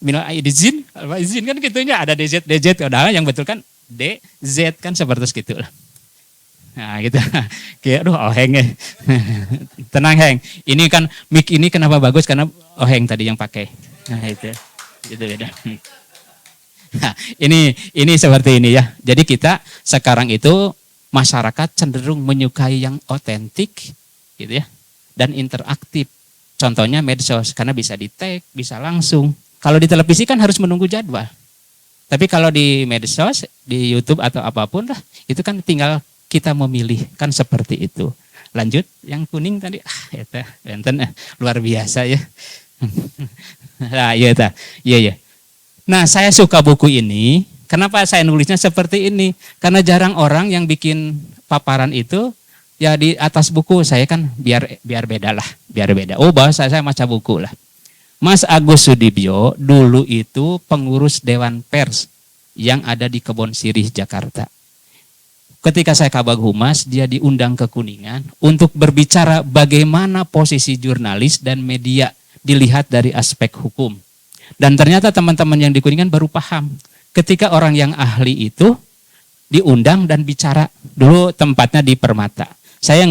minal aidin wal faizin kan gitunya ada DZ padahal yang betul kan DZ kan seperti itu lah. Nah gitu. Kayak aduh oheng ya. Tenang Heng. Ini kan mic ini kenapa bagus karena oheng tadi yang pakai. Nah itu. Gitu beda. Nah, ini seperti ini ya. Jadi kita sekarang itu masyarakat cenderung menyukai yang otentik gitu ya, dan interaktif. Contohnya medsos, karena bisa di-tag, bisa langsung. Kalau di televisi kan harus menunggu jadwal. Tapi kalau di medsos, di YouTube atau apapun lah, itu kan tinggal kita memilih, kan seperti itu. Lanjut, yang kuning tadi, itu benten luar biasa ya. Nah, iya. Nah, saya suka buku ini. Kenapa saya nulisnya seperti ini? Karena jarang orang yang bikin paparan itu ya di atas buku. Saya kan biar beda lah, biar beda. Oh, bahasa saya maca buku lah. Mas Agus Sudibyo dulu itu pengurus Dewan Pers yang ada di Kebon Sirih, Jakarta. Ketika saya Kabag Humas, dia diundang ke Kuningan untuk berbicara bagaimana posisi jurnalis dan media dilihat dari aspek hukum. Dan ternyata teman-teman yang di Kuningan baru paham. Ketika orang yang ahli itu diundang dan bicara, dulu tempatnya di Permata. Saya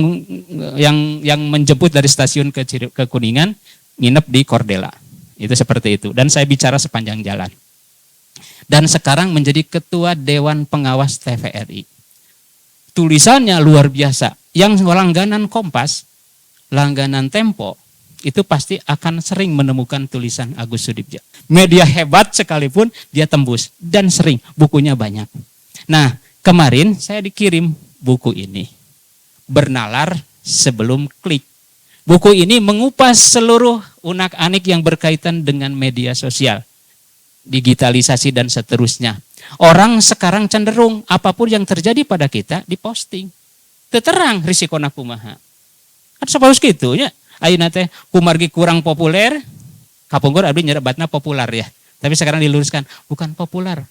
yang menjemput dari stasiun ke Kuningan, nginep di Cordela. Itu seperti itu. Dan saya bicara sepanjang jalan. Dan sekarang menjadi ketua Dewan Pengawas TVRI. Tulisannya luar biasa. Yang langganan Kompas, langganan Tempo, itu pasti akan sering menemukan tulisan Agus Sudibyo. Media hebat sekalipun dia tembus dan sering, bukunya banyak. Nah, kemarin saya dikirim buku ini. Bernalar sebelum klik. Buku ini mengupas seluruh unak-anik yang berkaitan dengan media sosial, digitalisasi dan seterusnya. Orang sekarang cenderung apapun yang terjadi pada kita diposting. Terang risikona kumaha. Kan sepaus gitu ya. Ayeuna teh kumargi kurang populer, kapungkur abdi nyerebatna populer ya. Tapi sekarang diluruskan, bukan populer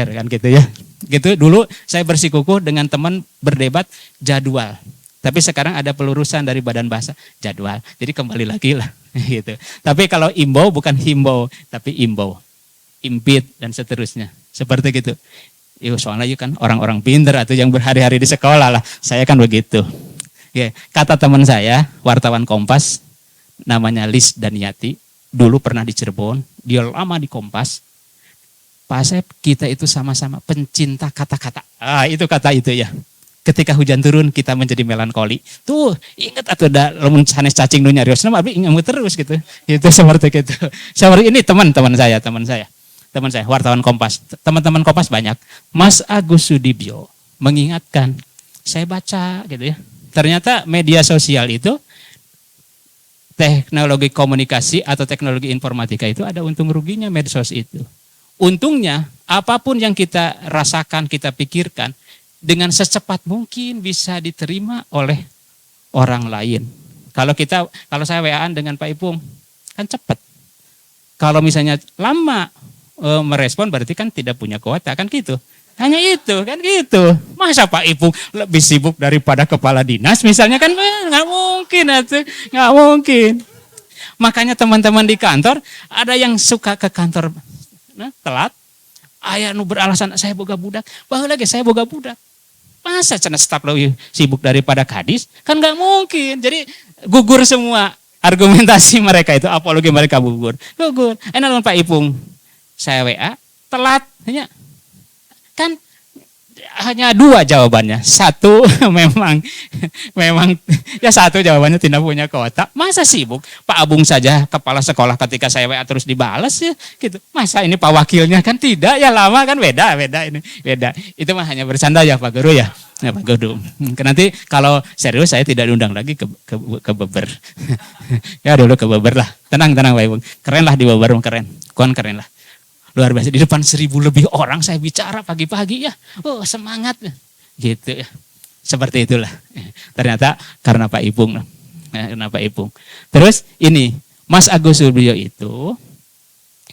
kan gitu ya. Gitu dulu saya bersikukuh dengan teman berdebat jadwal. Tapi sekarang ada pelurusan dari Badan Bahasa jadwal. Jadi kembali lagi lah gitu. Tapi kalau imbau bukan himbau, tapi imbau. Impit dan seterusnya. Seperti gitu. Yo soalnya yuk kan orang-orang pinter atau yang berhari-hari di sekolah lah. Saya kan begitu. Ya, kata teman saya, wartawan Kompas, namanya Lis Daniati, dulu pernah di Cirebon, dia lama di Kompas. Pak Asep, kita itu sama-sama pencinta kata-kata. Itu kata itu ya. Ketika hujan turun, kita menjadi melankoli. Tuh, ingat atau ada lamun sanes cacing nu nyarios nama abi ingat terus gitu. Itu seperti itu. Seperti ini teman saya, wartawan Kompas. Teman-teman Kompas banyak. Mas Agus Sudibyo mengingatkan, saya baca gitu ya. Ternyata media sosial itu, teknologi komunikasi atau teknologi informatika itu ada untung ruginya medsos itu. Untungnya apapun yang kita rasakan, kita pikirkan, dengan secepat mungkin bisa diterima oleh orang lain. Kalau saya WA-an dengan Pak Ipung, kan cepat. Kalau misalnya lama merespon berarti kan tidak punya kuota, kan gitu. Hanya itu kan gitu. Masa Pak Ipung lebih sibuk daripada kepala dinas misalnya kan nggak mungkin atuh, nggak mungkin. Makanya teman-teman di kantor ada yang suka ke kantor telat. Aya nu beralasan saya boga budak, baheula lagi saya boga budak. Masa cenah staf lebih sibuk daripada kadis? Kan nggak mungkin. Jadi gugur semua argumentasi mereka itu, apologi mereka gugur. Enak dengan Pak Ipung, saya WA, telat. Kan hanya 2 jawabannya. Satu memang ya satu jawabannya tidak punya kuota. Masa sibuk? Pak Abung saja kepala sekolah ketika saya WA terus dibalas ya gitu. Masa ini Pak Wakilnya kan tidak ya lama kan beda ini. Beda. Itu mah hanya bercanda ya Pak Guru ya. Ya Pak Guru. Nanti kalau serius saya tidak diundang lagi ke Beber. Ya dulu ke Beber lah. Tenang Pak Ibu. Keren lah di Beber keren. Keren lah. Luar biasa, di depan 1.000 lebih orang saya bicara pagi-pagi ya. Oh semangat gitu ya. Seperti itulah. Ternyata karena Pak Ipung. Karena Pak Ipung. Terus ini Mas Agus Subrio itu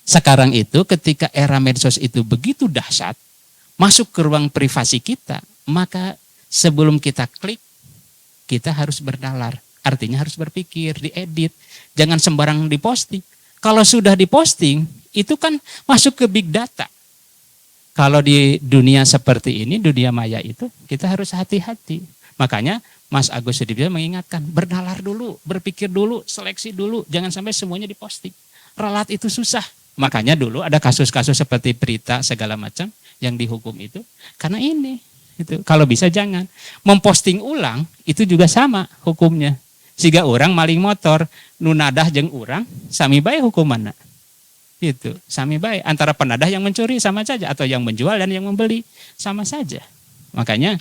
sekarang itu ketika era medsos itu begitu dahsyat masuk ke ruang privasi kita, maka sebelum kita klik kita harus bernalar. Artinya harus berpikir, diedit, jangan sembarang diposting. Kalau sudah diposting, itu kan masuk ke big data. Kalau di dunia seperti ini, dunia maya itu, kita harus hati-hati. Makanya Mas Agus Sudibyo mengingatkan, bernalar dulu, berpikir dulu, seleksi dulu, jangan sampai semuanya diposting. Ralat itu susah. Makanya dulu ada kasus-kasus seperti Prita segala macam yang dihukum itu, karena ini. Itu. Kalau bisa jangan. Memposting ulang, itu juga sama hukumnya. Siga orang maling motor, nunadah jeung urang, sami bae hukumanna. Gitu, sami bae. Antara penadah yang mencuri sama saja, atau yang menjual dan yang membeli sama saja. Makanya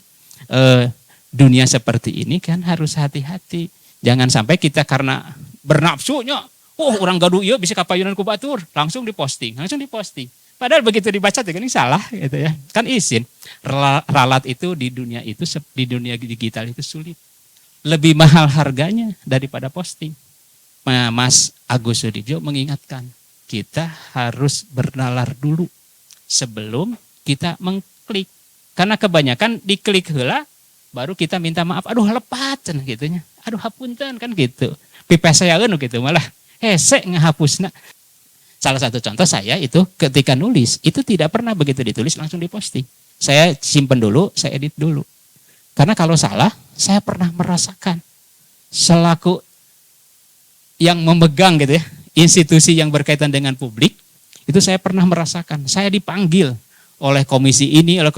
dunia seperti ini kan harus hati-hati. Jangan sampai kita karena bernafsunya, orang gaduh ieu bisa kapayunan ku batur, langsung diposting. Padahal begitu dibaca ini salah gitu ya. Kan izin. Ralat itu di dunia digital itu sulit. Lebih mahal harganya daripada posting. Mas Agus Sudibyo mengingatkan, kita harus bernalar dulu sebelum kita mengklik. Karena kebanyakan diklik heula baru kita minta maaf, aduh lepat cenah gitunya. Aduh hapunten kan gitu. Pipesayaeun gitu malah hese ngahapusna. Salah satu contoh saya itu ketika nulis, itu tidak pernah begitu ditulis langsung diposting. Saya simpen dulu, saya edit dulu. Karena kalau salah, saya pernah merasakan selaku yang memegang gitu ya, institusi yang berkaitan dengan publik, itu saya pernah merasakan. Saya dipanggil oleh komisi ini, oleh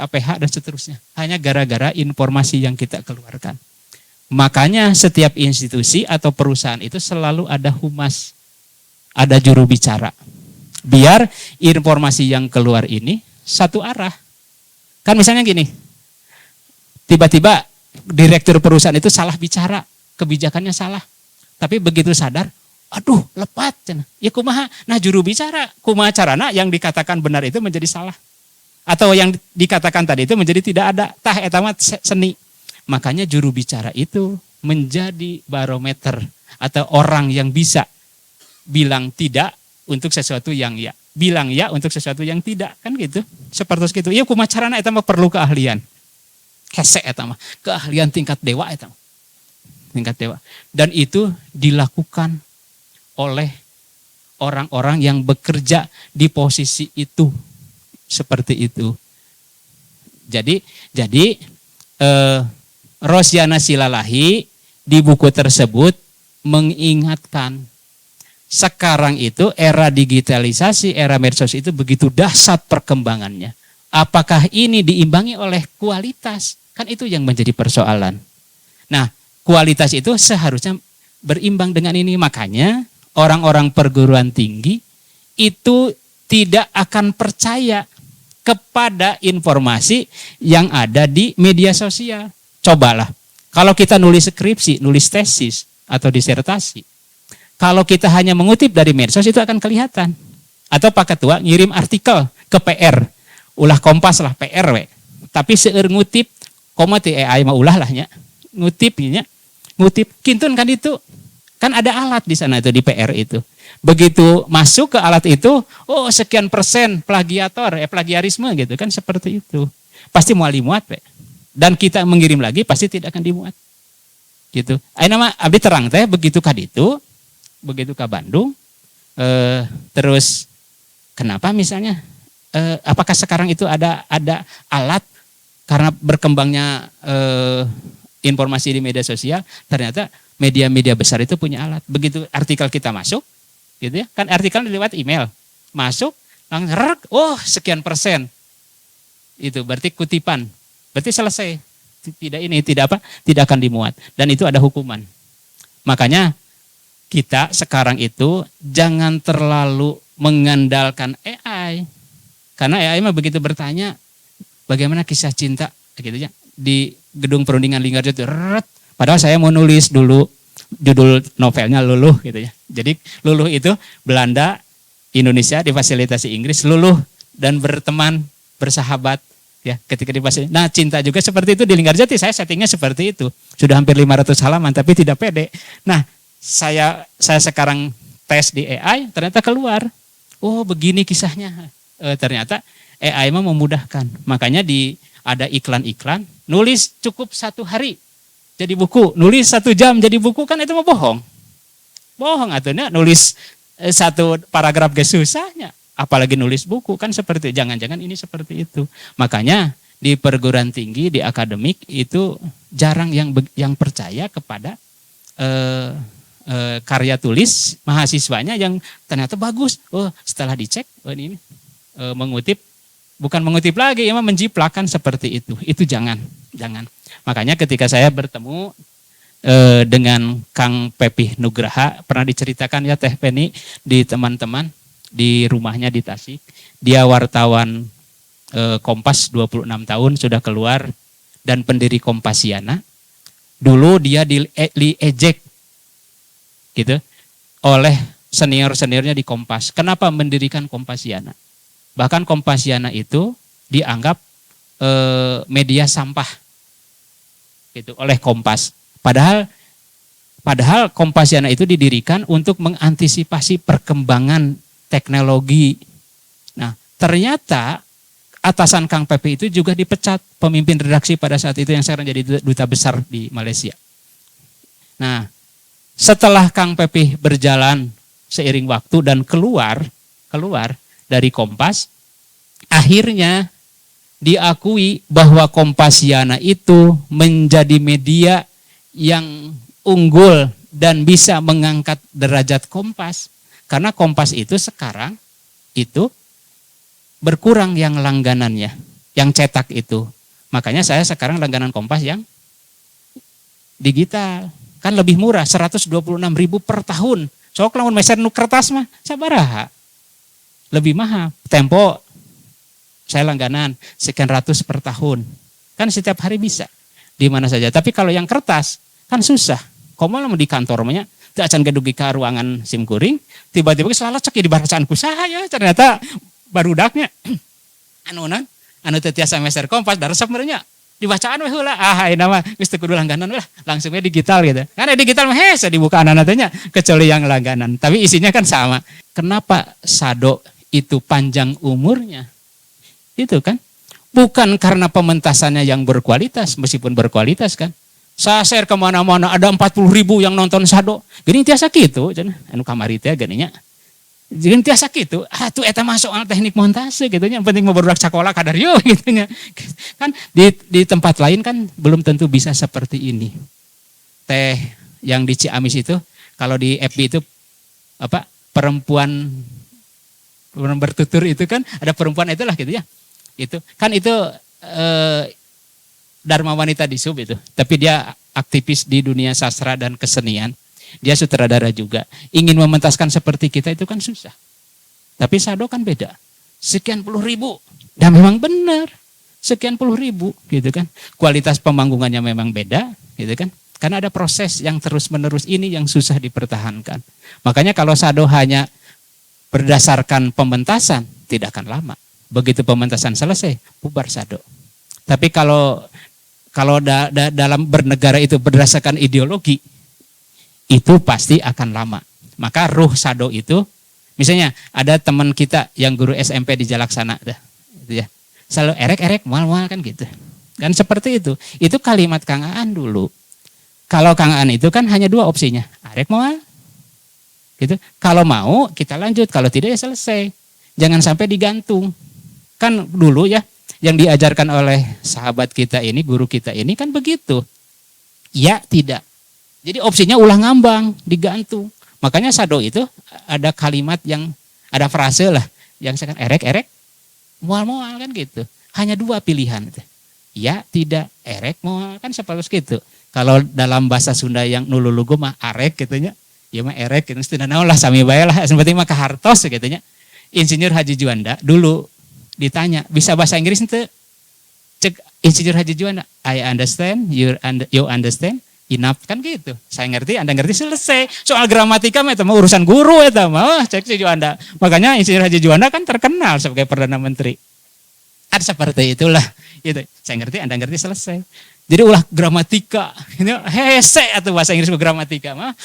APH dan seterusnya. Hanya gara-gara informasi yang kita keluarkan. Makanya setiap institusi atau perusahaan itu selalu ada humas, ada juru bicara. Biar informasi yang keluar ini satu arah. Kan misalnya gini, tiba-tiba direktur perusahaan itu salah bicara, kebijakannya salah. Tapi begitu sadar, aduh lepat. Ya kumaha, nah juru bicara, kumaha carana yang dikatakan benar itu menjadi salah. Atau yang dikatakan tadi itu menjadi tidak ada, tah eta mah seni. Makanya juru bicara itu menjadi barometer atau orang yang bisa bilang tidak untuk sesuatu yang ya. Bilang ya untuk sesuatu yang tidak, kan gitu. Seperti itu. Iya kumaha carana eta mah perlu keahlian. Hese eta mah, keahlian tingkat dewa eta mah. Tingkat dewa. Dan itu dilakukan oleh orang-orang yang bekerja di posisi itu. Seperti itu. Jadi Rosyana Silalahi di buku tersebut mengingatkan sekarang itu era digitalisasi, era medsos itu begitu dahsyat perkembangannya. Apakah ini diimbangi oleh kualitas? Kan itu yang menjadi persoalan. Nah, kualitas itu seharusnya berimbang dengan ini. Makanya orang-orang perguruan tinggi itu tidak akan percaya kepada informasi yang ada di media sosial. Cobalah, kalau kita nulis skripsi, nulis tesis atau disertasi, kalau kita hanya mengutip dari medsos itu akan kelihatan. Atau Pak Ketua ngirim artikel ke PR, ulah Kompas lah PR we. Tapi seueur ngutip, koma ti AI mah ulah lahnya, ngutipnya, ngutip kintun kan itu. Kan ada alat di sana itu di PR itu. Begitu masuk ke alat itu, oh sekian persen plagiator, plagiarisme gitu kan seperti itu. Pasti mau dimuat, we. Dan kita mengirim lagi pasti tidak akan dimuat. Gitu. Ayeuna mah abdi terang teh begitu ka ditu, begitu ke Bandung, terus kenapa misalnya, apakah sekarang itu ada alat karena berkembangnya informasi di media sosial, ternyata media-media besar itu punya alat. Begitu artikel kita masuk, gitu ya, kan artikel lewat email, masuk, langsung sekian persen, itu berarti kutipan, berarti selesai, tidak akan dimuat, dan itu ada hukuman. Makanya kita sekarang itu jangan terlalu mengandalkan AI, karena AI mah begitu bertanya, bagaimana kisah cinta gitu ya di gedung perundingan Linggarjati. Padahal saya mau nulis dulu judul novelnya Luluh gitu ya. Jadi Luluh itu Belanda, Indonesia difasilitasi Inggris, luluh dan berteman, bersahabat ya ketika difasilitasi. Nah, cinta juga seperti itu di Linggarjati, saya settingnya seperti itu. Sudah hampir 500 halaman tapi tidak pede. Nah, saya sekarang tes di AI, ternyata keluar. Oh, begini kisahnya. Ternyata AI mah memudahkan. Makanya ada iklan-iklan, nulis cukup 1 hari jadi buku, nulis 1 jam jadi buku, kan itu mah bohong. Bohong atunya nulis 1 paragraf ge susahnya. Apalagi nulis buku, kan seperti itu. Jangan-jangan ini seperti itu. Makanya di perguruan tinggi, di akademik itu jarang yang percaya kepada karya tulis mahasiswanya yang ternyata bagus. Oh, setelah dicek, ini mengutip. Bukan mengutip lagi, ya menjiplakan seperti itu. Itu jangan. Makanya ketika saya bertemu dengan Kang Pepih Nugraha, pernah diceritakan ya Teh Penny di teman-teman di rumahnya di Tasik. Dia wartawan Kompas 26 tahun sudah keluar dan pendiri Kompasiana. Dulu dia diejek gitu oleh senior-seniornya di Kompas. Kenapa mendirikan Kompasiana? Bahkan Kompasiana itu dianggap media sampah gitu oleh Kompas. Padahal Kompasiana itu didirikan untuk mengantisipasi perkembangan teknologi. Nah, ternyata atasan Kang Pepe itu juga dipecat, pemimpin redaksi pada saat itu yang sekarang jadi duta besar di Malaysia. Nah, setelah Kang Pepe berjalan seiring waktu dan keluar dari Kompas, akhirnya diakui bahwa Kompasiana itu menjadi media yang unggul dan bisa mengangkat derajat Kompas. Karena Kompas itu sekarang itu berkurang yang langganannya, yang cetak itu. Makanya saya sekarang langganan Kompas yang digital. Kan lebih murah, 126.000 per tahun. Sok lamun meser nu kertas mah sabaraha. Lebih mahal. Tempo saya langganan sekian ratus per tahun. Kan setiap hari bisa. Di mana saja. Tapi kalau yang kertas kan susah. Komo lamun di kantor mah teu acan gadugi ka ruangan SIM kuring, tiba-tiba salah cek di bacaan ku saya ternyata barudaknya anu teu tiasa meser Kompas da resep merenya dibacaan we heula. Ayeuna mah geus teu kudu langganan lah, langsung we digital gitu. Karena digital mah hese dibuka anak tanya kecuali yang langganan. Tapi isinya kan sama. Kenapa Sado itu panjang umurnya? Itu kan bukan karena pementasannya yang berkualitas, meskipun berkualitas kan. Saya share kemana-mana ada 40.000 yang nonton Sado. Gini tiasa gitu, anu kamari teh geuning nya. Gini tiasa gitu. Tuh eta masuk teknik montase gitu nya. Penting mau barudak sekolah kadar yo gitu nya. Kan di tempat lain kan belum tentu bisa seperti ini. Teh yang di Ciamis itu kalau di FB itu apa perempuan bertutur itu kan ada perempuan itulah gitu ya. Itu kan itu Dharma Wanita di Sub itu, tapi dia aktivis di dunia sastra dan kesenian, dia sutradara juga, ingin mementaskan seperti kita itu kan susah, tapi Sado kan beda, sekian puluh ribu, dan memang benar, sekian puluh ribu gitu kan, kualitas pemanggungannya memang beda gitu kan, karena ada proses yang terus menerus ini yang susah dipertahankan, makanya kalau Sado hanya berdasarkan pementasan tidak akan lama. Begitu pementasan selesai, bubar Sado. Tapi kalau dalam bernegara itu berdasarkan ideologi, itu pasti akan lama. Maka ruh Sado itu, misalnya ada teman kita yang guru SMP di Jalaksana, gitu ya, selalu erek-erek, mual-mual kan gitu. Kan seperti itu. Itu kalimat Kang Aan dulu. Kalau Kang Aan itu kan hanya 2 opsinya, erek mual, gitu. Kalau mau kita lanjut, kalau tidak ya selesai. Jangan sampai digantung. Kan dulu ya, Yang diajarkan oleh sahabat kita ini, guru kita ini kan begitu. Ya, tidak. Jadi opsinya ulah ngambang, digantung. Makanya sado itu ada kalimat yang, ada frase lah, yang sekarang erek, mual-mual kan gitu. Hanya dua pilihan. Ya, tidak, erek, mual kan seperti gitu. Kalau dalam bahasa Sunda yang nululugu mah arek gitunya, ya mah erek, itu tidak naon lah, sami bae lah, seperti mah kahartos gitunya. Insinyur Haji Juanda dulu ditanya, bisa bahasa Inggris ente? Cek Insinyur Haji Juanda, I understand, you understand, enough kan gitu. Saya ngerti, Anda ngerti, selesai. Soal gramatika mah itu mah urusan guru itu mah, cek si Juanda. Makanya Insinyur Haji Juanda kan terkenal sebagai Perdana Menteri. Ada seperti itulah. Gitu. Saya ngerti, Anda ngerti, selesai. Jadi ulah gramatika, ini hese atau bahasa Inggris gramatika mah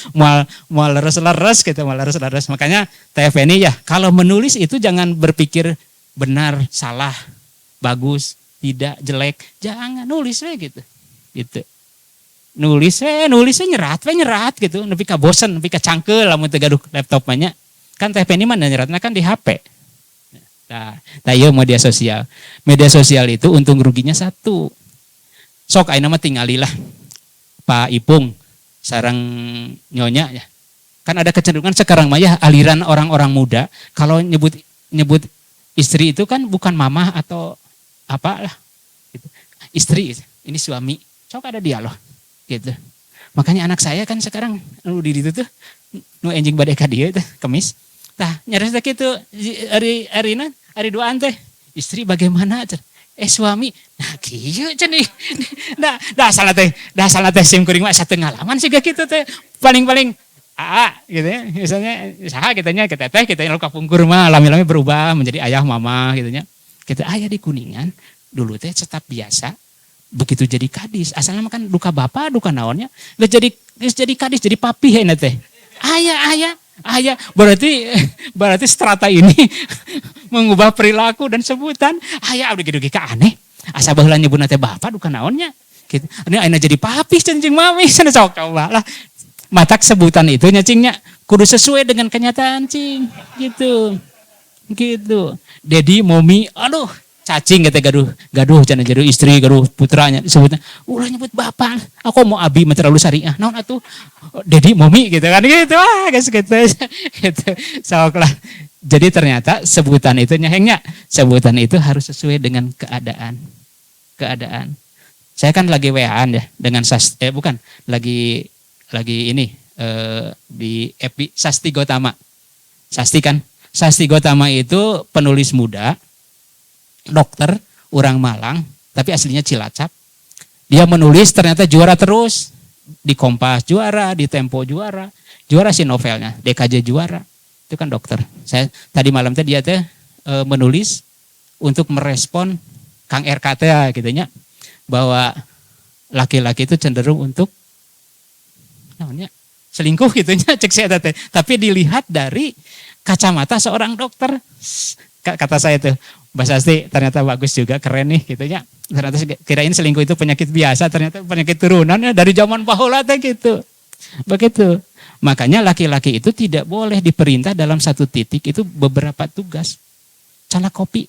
mau leres-leres gitu, mau leres-leres. Makanya TFNI ya, kalau menulis itu jangan berpikir benar, salah, bagus, tidak, jelek, jangan nulis gitu. Gitu. Nulisnya nyerat gitu, nepi ka bosen, nepi ka cangkeul lamun teu gaduh laptopnya. Kan TFNI mah nyeratna kan di HP. Nah, ieu media sosial. Media sosial itu untung ruginya satu. Sok ayeuna mah tingalilah Pak Ipung sareng nyonya ya. Kan ada kecenderungan sekarang mah ya aliran orang-orang muda kalau nyebut istri itu kan bukan mama atau apa lah gitu. Istri ini suami. Sok ada dialog gitu. Makanya anak saya kan sekarang di itu tuh nu enjing bade ka dieu teh kemis. Tah nyaris teh kitu ari duaan teh istri bagaimana? Suami, nah kieu cenah. Dah salah teh sim kuring mah satengah laman sih gak gitu teh. Paling gitu ya. Misalnya saha kita luka pungkur mah lami-lami berubah menjadi ayah mama gitu nya. Kita ayah di Kuningan dulu teh tetap biasa. Begitu jadi kadis, asalnya kan duka bapak, duka naonnya. Jadi kadis, jadi papi ya teh. Ayah. Berarti strata ini mengubah perilaku dan sebutan. Ayah udah gitu ka aneh. Asa baheula nyebutna teh bapak duka naonnya. Gitu. Ini ayeuna jadi papi cing mami cenah sok coba lah. Matak sebutan itu nya cingnya kudu sesuai dengan kenyataan cing. Gitu. Dedi, momi, aduh cacing kata gaduh cenah jadi istri, gaduh putranya disebutnya ulah nyebut bapak. Aku mau abi mah terlalu syariah. Naon atuh? Dedi, momi gitu kan gitu. Guys gitu. Gitu. Sok lah. Jadi ternyata sebutan itu nyahengnya. Sebutan itu harus sesuai dengan keadaan. Saya kan lagi WA-an ya dengan lagi ini di Epi Sasti Gotama. Sasti Gotama itu penulis muda, dokter, orang Malang, tapi aslinya Cilacap. Dia menulis ternyata juara terus. Di Kompas juara, di Tempo juara sih novelnya, DKJ juara. Itu kan dokter. Saya tadi malam teh dia menulis untuk merespon Kang RKT gitu nya bahwa laki-laki itu cenderung untuk namanya selingkuh gitu nya cek saya teh. Tapi dilihat dari kacamata seorang dokter. Kata saya tuh, Mbak Sasti ternyata bagus juga, keren nih gitu nya. Ternyata kirain selingkuh itu penyakit biasa, ternyata penyakit turunan ya dari zaman baheula teh gitu. Begitu. Makanya laki-laki itu tidak boleh diperintah dalam satu titik itu beberapa tugas. Calak kopi,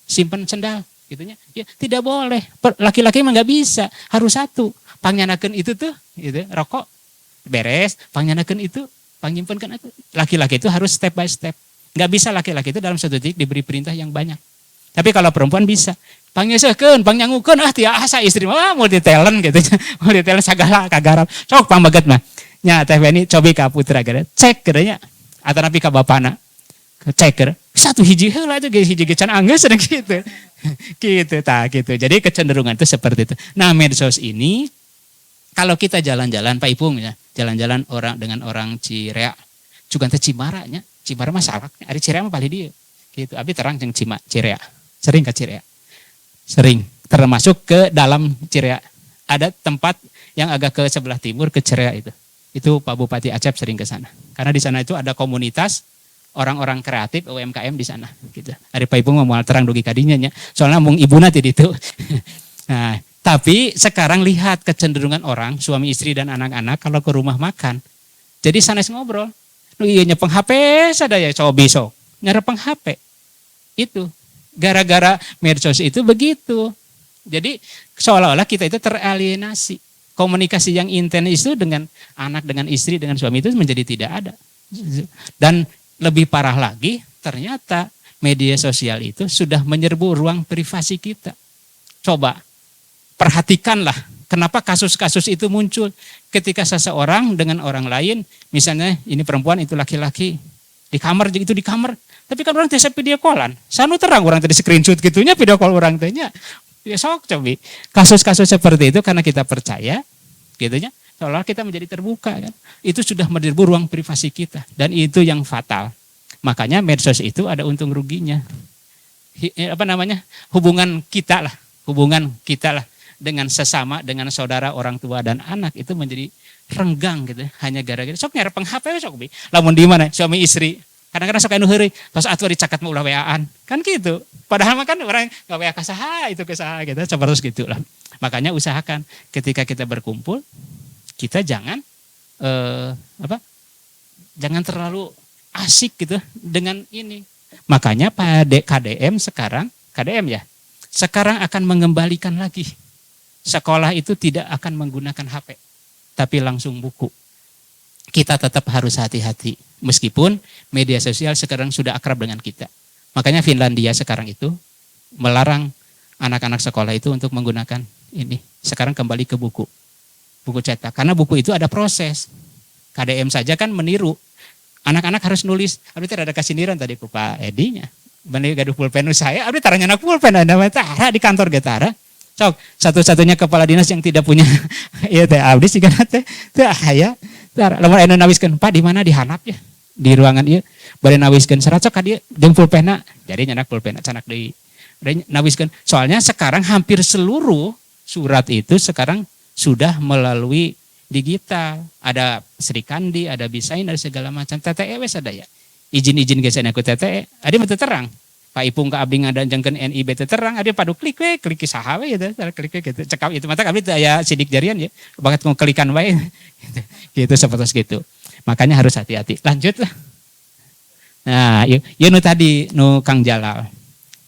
simpan sendal, gitunya. Ya, tidak boleh. Laki-laki mah nggak bisa, harus satu. Pangyanakeun itu tuh, gitu, rokok beres. Pangyanakeun itu, pangyimpenkeun itu. Laki-laki itu harus step by step. Nggak bisa laki-laki itu dalam satu titik diberi perintah yang banyak. Tapi kalau perempuan bisa. Pangyeusekeun, pangnyangukeun, tia asa istri mah multi talent gitu. Multi talent sagala kagarap. Sok pambaget mah. Nya teh Beni cobi ka putra gara cek gedenya atau napi ka bapana cek gara satu hiji heula itu hiji can anggeus gitu. Gitu. Jadi kecenderungan itu seperti itu. Nah, medsos ini kalau kita jalan-jalan Pak Ipung ya, jalan-jalan orang dengan orang Cirea, juga teh Cimara nya. Cimara mah salak, ari Cirea mah paling dia. Gitu. Abi terang jeung Cirea. Sering ke Cirea. Sering termasuk ke dalam Cirea. Ada tempat yang agak ke sebelah timur ke Cirea itu. Itu Pak Bupati Acep sering ke sana. Karena di sana itu ada komunitas orang-orang kreatif UMKM di sana gitu. Ari Pak Ibu mau terang dugi kadinya nya. Soalnya mung ibuna ti ditu. Nah, tapi sekarang lihat kecenderungan orang suami istri dan anak-anak kalau ke rumah makan. Jadi sanes ngobrol. Nu ieu nyepeng HP sadaya cobi sok. Nyarepeng HP. Itu Gara-gara medsos itu begitu. Jadi seolah-olah kita itu teralienasi. Komunikasi yang intens itu dengan anak, dengan istri, dengan suami itu menjadi tidak ada. Dan lebih parah lagi, ternyata media sosial itu sudah menyerbu ruang privasi kita. Coba perhatikanlah kenapa kasus-kasus itu muncul ketika seseorang dengan orang lain, misalnya ini perempuan itu laki-laki di kamar, itu di kamar, tapi kan orang bisa video callan, sanu terang orang tadi screenshot gitunya video call orang tanya. Ya sok coba kasus-kasus seperti itu karena kita percaya, gitunya, seolah kita menjadi terbuka kan, itu sudah menyerbu ruang privasi kita dan itu yang fatal. Makanya medsos itu ada untung ruginya. Hubungan kita lah dengan sesama, dengan saudara, orang tua dan anak itu menjadi renggang gitu, hanya gara-gara sok nyari penghap sok bi, lamun di mana suami istri. Kadang-kadang sok anu heureuy, tos atuh dicaket mau ulah weaan. Kan gitu. Padahal mah kan orang enggak wea ka saha itu ke saha gitu, seperti gitulah. Makanya usahakan ketika kita berkumpul kita jangan jangan terlalu asik gitu dengan ini. Makanya pada KDM sekarang akan mengembalikan lagi. Sekolah itu tidak akan menggunakan HP, tapi langsung buku. Kita tetap harus hati-hati. Meskipun media sosial sekarang sudah akrab dengan kita. Makanya Finlandia sekarang itu melarang anak-anak sekolah itu untuk menggunakan ini. Sekarang kembali ke buku cetak. Karena buku itu ada proses. KDM saja kan meniru. Anak-anak harus nulis. Abdi ada kasiniran tadi ku Pak Edinya. Bani gaduh pulpen saya, abdi taranya anak pulpen ada tara di kantor getara. Sok satu-satunya kepala dinas yang tidak punya ieu teh abdi siga teh aya. Lamun aya nawiskeun, Pak di mana di handap ya? Di ruangan ieu. Bari nawiskeun serat sok ka dieu jeung pulpenna. Jadi nyanak pulpenna canak deui. Bari nawiskeun. Soalnya sekarang hampir seluruh surat itu sekarang sudah melalui digital. Ada Sri Kandi, ada Bisain, ada segala macam. TTE wes ada ya. Izin-izin geusana ku TTE. Adi mah teu terang. Pak Ipung ka abdi ngadangkeun NIB teu terang. Adi padu klik we, klik saha we gitu. Klik we gitu. Cekap itu mata abdi teu aya sidik jarian ya. Bakat ngeklikan wae. Gitu seperti itu. Makanya harus hati-hati. Lanjut lah. Nah, ieu nu tadi nu Kang Jalal.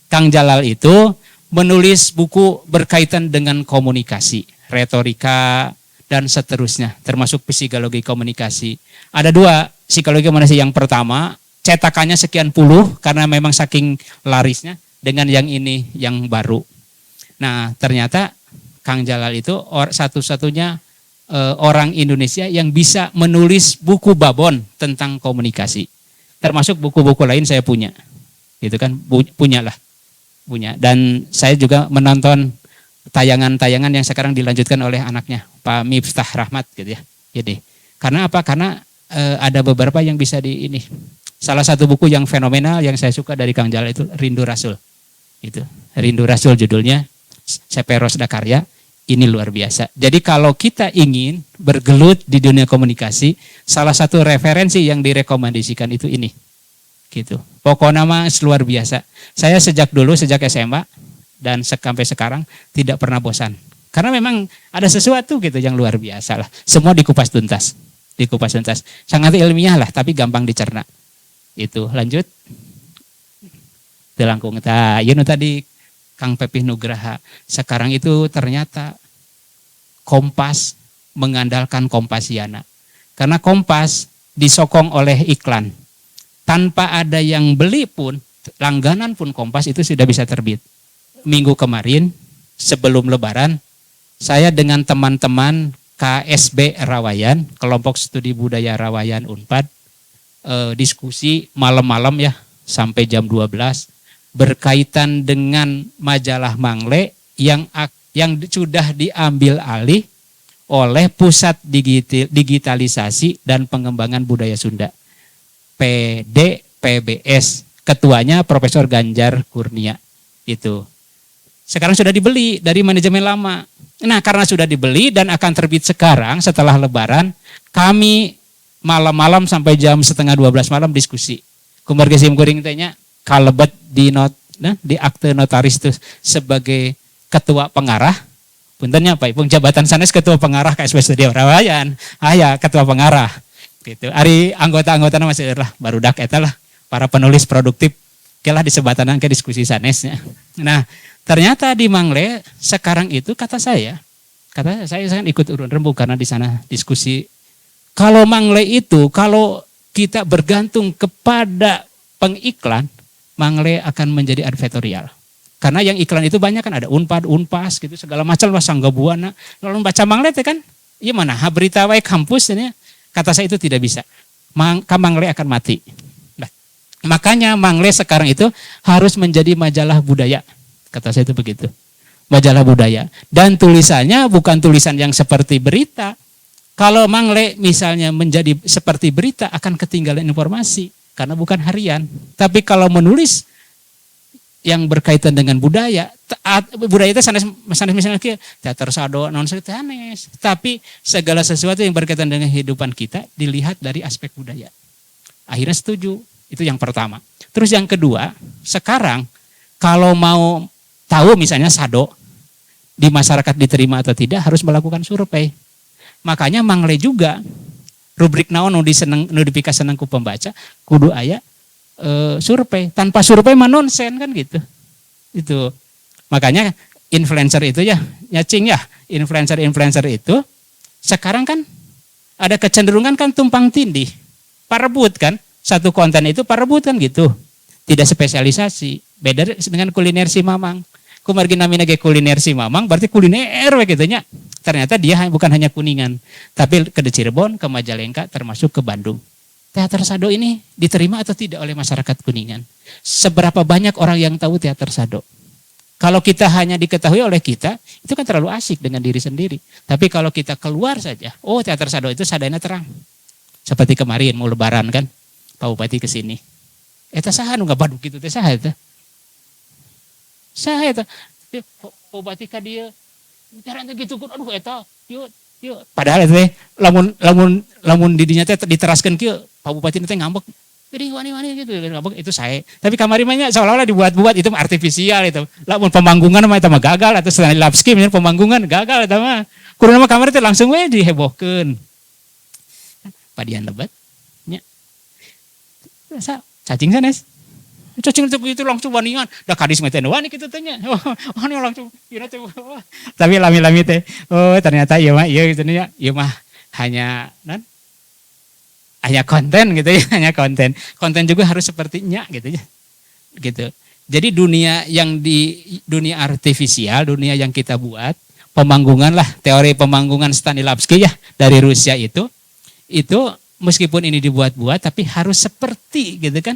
Kang Jalal itu menulis buku berkaitan dengan komunikasi, retorika dan seterusnya, termasuk psikologi komunikasi. Ada 2 psikologi komunikasi. Yang pertama, cetakannya sekian puluh karena memang saking larisnya, dengan yang ini yang baru. Nah, ternyata Kang Jalal itu satu-satunya orang Indonesia yang bisa menulis buku babon tentang komunikasi. Termasuk buku-buku lain saya punya. Gitu kan, punya. Dan saya juga menonton tayangan-tayangan yang sekarang dilanjutkan oleh anaknya, Pak Miftah Rahmat gitu ya. Jadi, karena apa? Karena ada beberapa yang bisa di ini. Salah satu buku yang fenomenal yang saya suka dari Kang Jalal itu Rindu Rasul. Itu Rindu Rasul judulnya, Seperos Dakarya. Ini luar biasa. Jadi kalau kita ingin bergelut di dunia komunikasi, salah satu referensi yang direkomendasikan itu ini. Gitu. Pokoknya mah luar biasa. Saya sejak SMA dan sampai sekarang tidak pernah bosan. Karena memang ada sesuatu gitu yang luar biasa lah. Semua dikupas tuntas. Sangat ilmiah lah, tapi gampang dicerna. Itu lanjut. Telangkung. Tadi Kang Pepih Nugraha. Sekarang itu ternyata Kompas mengandalkan Kompasiana. Karena Kompas disokong oleh iklan. Tanpa ada yang beli pun, langganan pun Kompas itu sudah bisa terbit. Minggu kemarin sebelum Lebaran, saya dengan teman-teman KSB Rawayan, kelompok studi budaya Rawayan Unpad, diskusi malam-malam ya sampai jam 12 berkaitan dengan majalah Mangle yang sudah diambil alih oleh Pusat Digitalisasi dan Pengembangan Budaya Sunda, PDPBS. Ketuanya Profesor Ganjar Kurnia itu. Sekarang sudah dibeli dari manajemen lama. Nah, karena sudah dibeli dan akan terbit sekarang setelah Lebaran, kami malam-malam sampai jam 11:30 malam diskusi. Kumarga sim kuring tanya kalebet di akte notaris itu sebagai ketua pengarah. Puntennya Pak Ipung jabatan sanes ketua pengarah KSB Studio Rawayan. Ya ketua pengarah. Gitu. Ari anggota-anggotana masih lah barudak eta lah para penulis produktif Kelah disebatan ke diskusi sanesnya. Nah, ternyata di Mangle sekarang itu kata saya kan ikut urun rembuk karena di sana diskusi. Kalau Mangle itu, kalau kita bergantung kepada pengiklan, Mangle akan menjadi advertorial. Karena yang iklan itu banyak kan, ada Unpad, Unpas gitu segala macam lah, Sanggabuana. Lalu baca Mangle itu kan, iya mana berita wae kampus ini. Kata saya itu tidak bisa. Mangle akan mati. Makanya Mangle sekarang itu harus menjadi majalah budaya. Kata saya itu begitu. Majalah budaya. Dan tulisannya bukan tulisan yang seperti berita. Kalau Mangle misalnya menjadi seperti berita akan ketinggalan informasi. Karena bukan harian. Tapi kalau menulis yang berkaitan dengan budaya itu sanes misalnya teater sado, non sanes. Tapi segala sesuatu yang berkaitan dengan kehidupan kita dilihat dari aspek budaya. Akhirnya setuju. Itu yang pertama. Terus yang kedua, sekarang kalau mau tahu misalnya sado di masyarakat diterima atau tidak harus melakukan survei. Makanya Mangle juga rubrik naon nu dipika seneng ku pembaca kudu aya survei. Tanpa survei mah nonsen kan gitu. Itu. Makanya influencer itu ya nyacing ya, influencer itu sekarang kan ada kecenderungan kan tumpang tindih. Parebut kan? Satu konten itu parebut kan gitu. Tidak spesialisasi. Beda dengan kuliner si Mamang. Kumargi namina ge kuliner si Mamang berarti kuliner we gitu nya. Ternyata dia bukan hanya Kuningan, tapi ke Cirebon, ke Majalengka termasuk ke Bandung. Teater Sado ini diterima atau tidak oleh masyarakat Kuningan? Seberapa banyak orang yang tahu teater Sado? Kalau kita hanya diketahui oleh kita, itu kan terlalu asik dengan diri sendiri. Tapi kalau kita keluar saja, oh teater Sado itu sadayana terang. Seperti kemarin mau lebaran kan, Pak Bupati ke sini. Eta saha nu ngabaduk kitu teh saha eta? Saha eta? Pak Bupati ka dieu. Bicara gitu kan, aduh eta, yuk. Padahal itu lamun didinya teh diteraskeun kieu, Pak Bupati teh ngambek. Jadi wani-wani gitu ngambek itu saya. Tapi kamari mah seolah-olah dibuat-buat itu artifisial itu. Lamun pemanggungan mah eta mah gagal atau Stanislavski nya pemanggungan gagal eta mah. Kurang mah kamari teh langsung we dihebohkeun. Padian lebat nya. Sa cacing sanes. Cacing itu langsung wanian. Da kadis mah teh wani kitu teh nya. Wani langsung ieu teh. Tapi lami-lami teh oh ternyata ieu mah ieu kitu nya. Ieu mah hanya konten gitu ya, hanya konten. Konten juga harus sepertinya gitu ya. Gitu. Jadi dunia artifisial, dunia yang kita buat, pemanggungan lah, teori pemanggungan Stanislavski ya dari Rusia itu meskipun ini dibuat-buat tapi harus seperti gitu kan.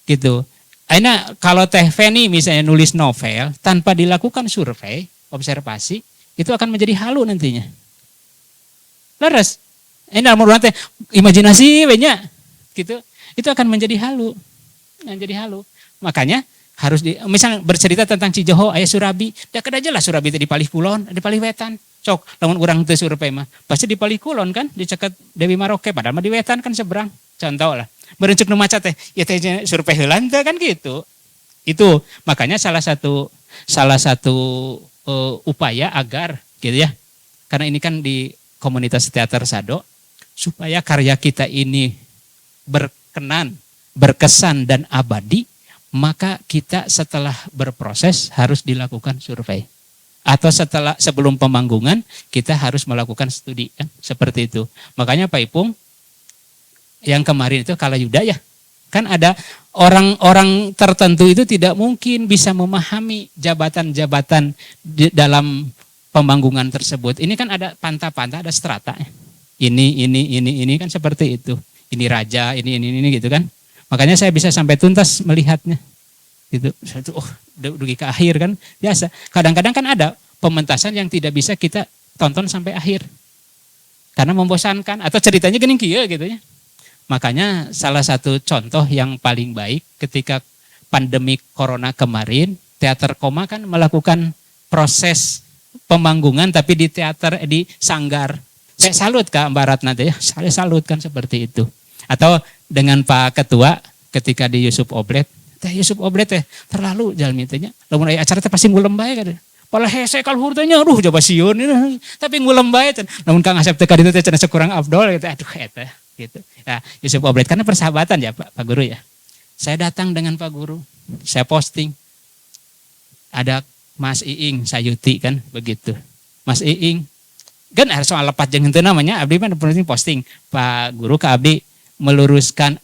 Gitu. Aina kalau Teh Feni misalnya nulis novel tanpa dilakukan survei, observasi, itu akan menjadi halu nantinya. Leres. Ini dalam teh imajinasi banyak gitu. Itu akan menjadi halu. Makanya harus misalnya bercerita tentang Cijoho aya Surabi, da kada jelas Surabi teh di Palih Kulon, di Palih Wetan. Cok, lamun urang teu survei mah, pasti di Palih Kulon kan, di Ceket Dewi Maroke, padahal mah di Wetan kan seberang. Contoh lah. Berencuk nu maca teh, ya teh survei heulan teh kan gitu. Itu makanya salah satu upaya agar gitu ya. Karena ini kan di komunitas teater Sado supaya karya kita ini berkesan dan abadi, maka kita setelah berproses harus dilakukan survei. Atau sebelum pemanggungan kita harus melakukan studi kan, seperti itu. Makanya Pak Ipung yang kemarin itu Kalayuda ya, kan ada orang-orang tertentu itu tidak mungkin bisa memahami jabatan-jabatan dalam pemanggungan tersebut. Ini kan ada panta-panta, ada strata ya. Ini kan seperti itu. Ini raja, ini gitu kan. Makanya saya bisa sampai tuntas melihatnya. Gitu. Dugi ke akhir kan biasa. Kadang-kadang kan ada pementasan yang tidak bisa kita tonton sampai akhir. Karena membosankan atau ceritanya gini kieu gitu ya. Makanya salah satu contoh yang paling baik ketika pandemi corona kemarin, Teater Koma kan melakukan proses pemanggungan tapi di teater di sanggar. Saya salut Kak Mbak Ratna ya, saya salut kan seperti itu. Atau dengan Pak Ketua ketika di Yusuf Oblet, Yusuf Oblet terlalu jalmi teh nya. Lamun aya acara teh pasti ngulem bae kan. Pala hese kalhur teh nya, aduh coba sieun tapi ngulem bae teh. Lamun Kang Asep teh ka ditu teh cenah kurang afdol gitu. Aduh eta gitu. Nah, Yusuf Oblet karena persahabatan ya Pak Guru ya. Saya datang dengan Pak Guru, saya posting. Ada Mas Iing Sayuti kan begitu. Mas Iing kan soal lepat jeung henteu namanya abdi mah posting Pak Guru ke abdi meluruskan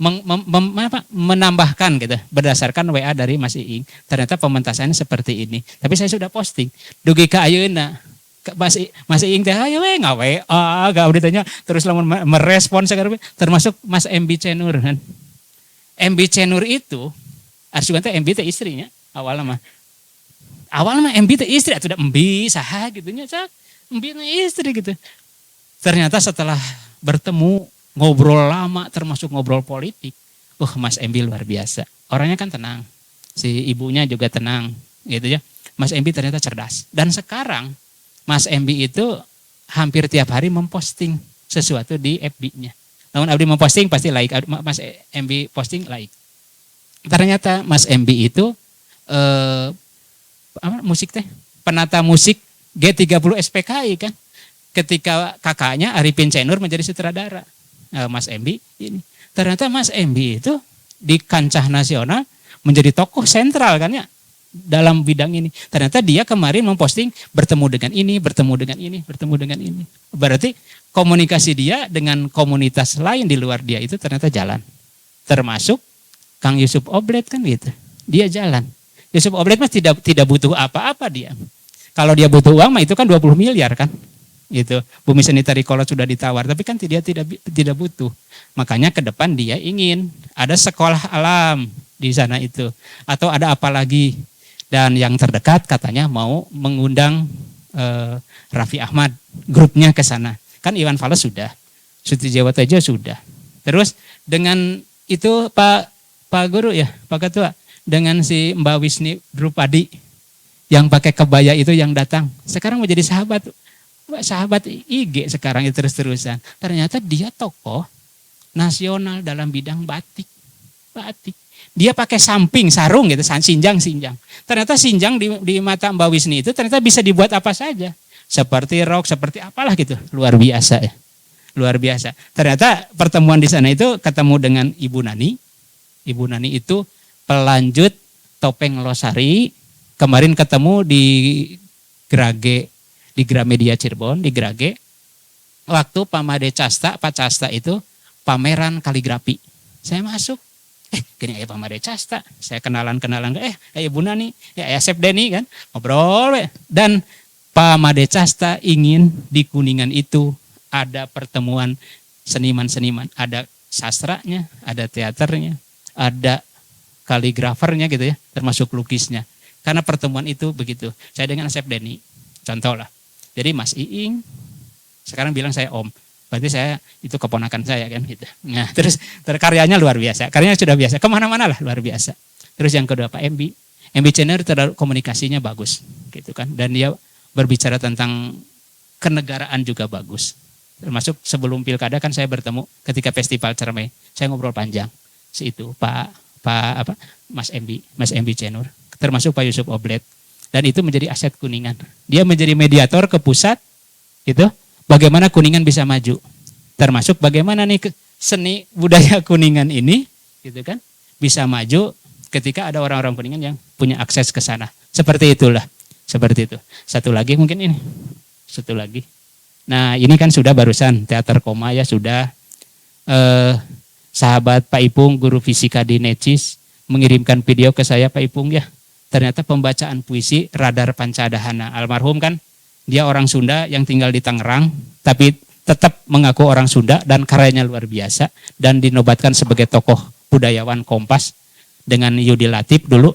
menambahkan gitu berdasarkan WA dari Mas Iing. Ternyata pementasannya seperti ini. Tapi saya sudah posting. Dugi ka ayeuna Mas Iing teh ayo we ngawe gak abdi tanya terus lamun merespon sagarep termasuk Mas MB Cenur kan. MB Cenur itu arsugan teh MB teh istrinya awalnya mah MB teh istri atau udah MB saha gitu nya cak MB teh istri gitu. Ternyata setelah bertemu ngobrol lama termasuk ngobrol politik. Mas MB luar biasa. Orangnya kan tenang. Si ibunya juga tenang gitu ya. Mas MB ternyata cerdas. Dan sekarang Mas MB itu hampir tiap hari memposting sesuatu di FB-nya. Namun abdi memposting pasti like, Mas MB posting like. Ternyata Mas MB itu musik teh penata musik G30 SPKI kan. Ketika kakaknya Arifin Cenur menjadi sutradara. Mas MB ini. Ternyata Mas MB itu di kancah nasional menjadi tokoh sentral kan ya dalam bidang ini. Ternyata dia kemarin memposting bertemu dengan ini, bertemu dengan ini, bertemu dengan ini. Berarti komunikasi dia dengan komunitas lain di luar dia itu ternyata jalan. Termasuk Kang Yusuf Oblet kan gitu. Dia jalan. Yusuf Oblet mah tidak butuh apa-apa dia. Kalau dia butuh uang mah itu kan 20 miliar kan. Gitu. Bumi Seni Tarikolo sudah ditawar tapi kan dia tidak butuh. Makanya ke depan dia ingin ada sekolah alam di sana itu atau ada apa lagi. Dan yang terdekat katanya mau mengundang Raffi Ahmad grupnya ke sana. Kan Iwan Fals sudah, Suti Jawa Tejo sudah. Terus dengan itu Pak Guru ya, Pak Ketua, dengan si Mbak Wisni Drupadi yang pakai kebaya itu yang datang. Sekarang menjadi sahabat IG sekarang itu terus-terusan. Ternyata dia tokoh nasional dalam bidang batik. Dia pakai samping, sarung gitu, sinjang. Ternyata sinjang di mata Mbak Wisni itu ternyata bisa dibuat apa saja. Seperti rok, seperti apalah gitu. Luar biasa ya. Luar biasa. Ternyata pertemuan di sana itu ketemu dengan Ibu Nani. Ibu Nani itu pelanjut topeng Losari. Kemarin ketemu di Grage, di Gramedia Cirebon, di Grage. Waktu Pak Casta itu pameran kaligrafi. Saya masuk. Gini Pak Made Casta, saya kenalan Ibu Nani, Asep Deni kan, ngobrol. Dan Pak Made Casta ingin di Kuningan itu ada pertemuan seniman-seniman, ada sastranya, ada teaternya, ada kaligrafernya gitu ya, termasuk lukisnya. Karena pertemuan itu begitu. Saya dengan Asep Deni, contoh lah. Jadi Mas Iing, sekarang bilang saya Om. Berarti saya itu keponakan saya kan gitu. Nah terus karyanya luar biasa. Karyanya sudah biasa. Kemana-mana lah luar biasa. Terus yang kedua Pak MB. MB Cenur komunikasinya bagus gitu kan. Dan dia berbicara tentang kenegaraan juga bagus. Termasuk sebelum pilkada kan saya bertemu ketika festival Cermai. Saya ngobrol panjang. Itu Mas MB Cenur. Termasuk Pak Yusuf Oblet. Dan itu menjadi aset Kuningan. Dia menjadi mediator ke pusat gitu. Bagaimana Kuningan bisa maju, termasuk bagaimana nih seni budaya Kuningan ini, gitu kan, bisa maju ketika ada orang-orang Kuningan yang punya akses ke sana. Seperti itulah, seperti itu. Satu lagi mungkin ini, satu lagi. Nah ini kan sudah barusan teater koma ya sudah. Sahabat Pak Ipung, guru fisika di Necis, mengirimkan video ke saya Pak Ipung ya. Ternyata pembacaan puisi Radar Pancadahana almarhum kan. Dia orang Sunda yang tinggal di Tangerang, tapi tetap mengaku orang Sunda dan karyanya luar biasa. Dan dinobatkan sebagai tokoh budayawan Kompas dengan Yudi Latif dulu.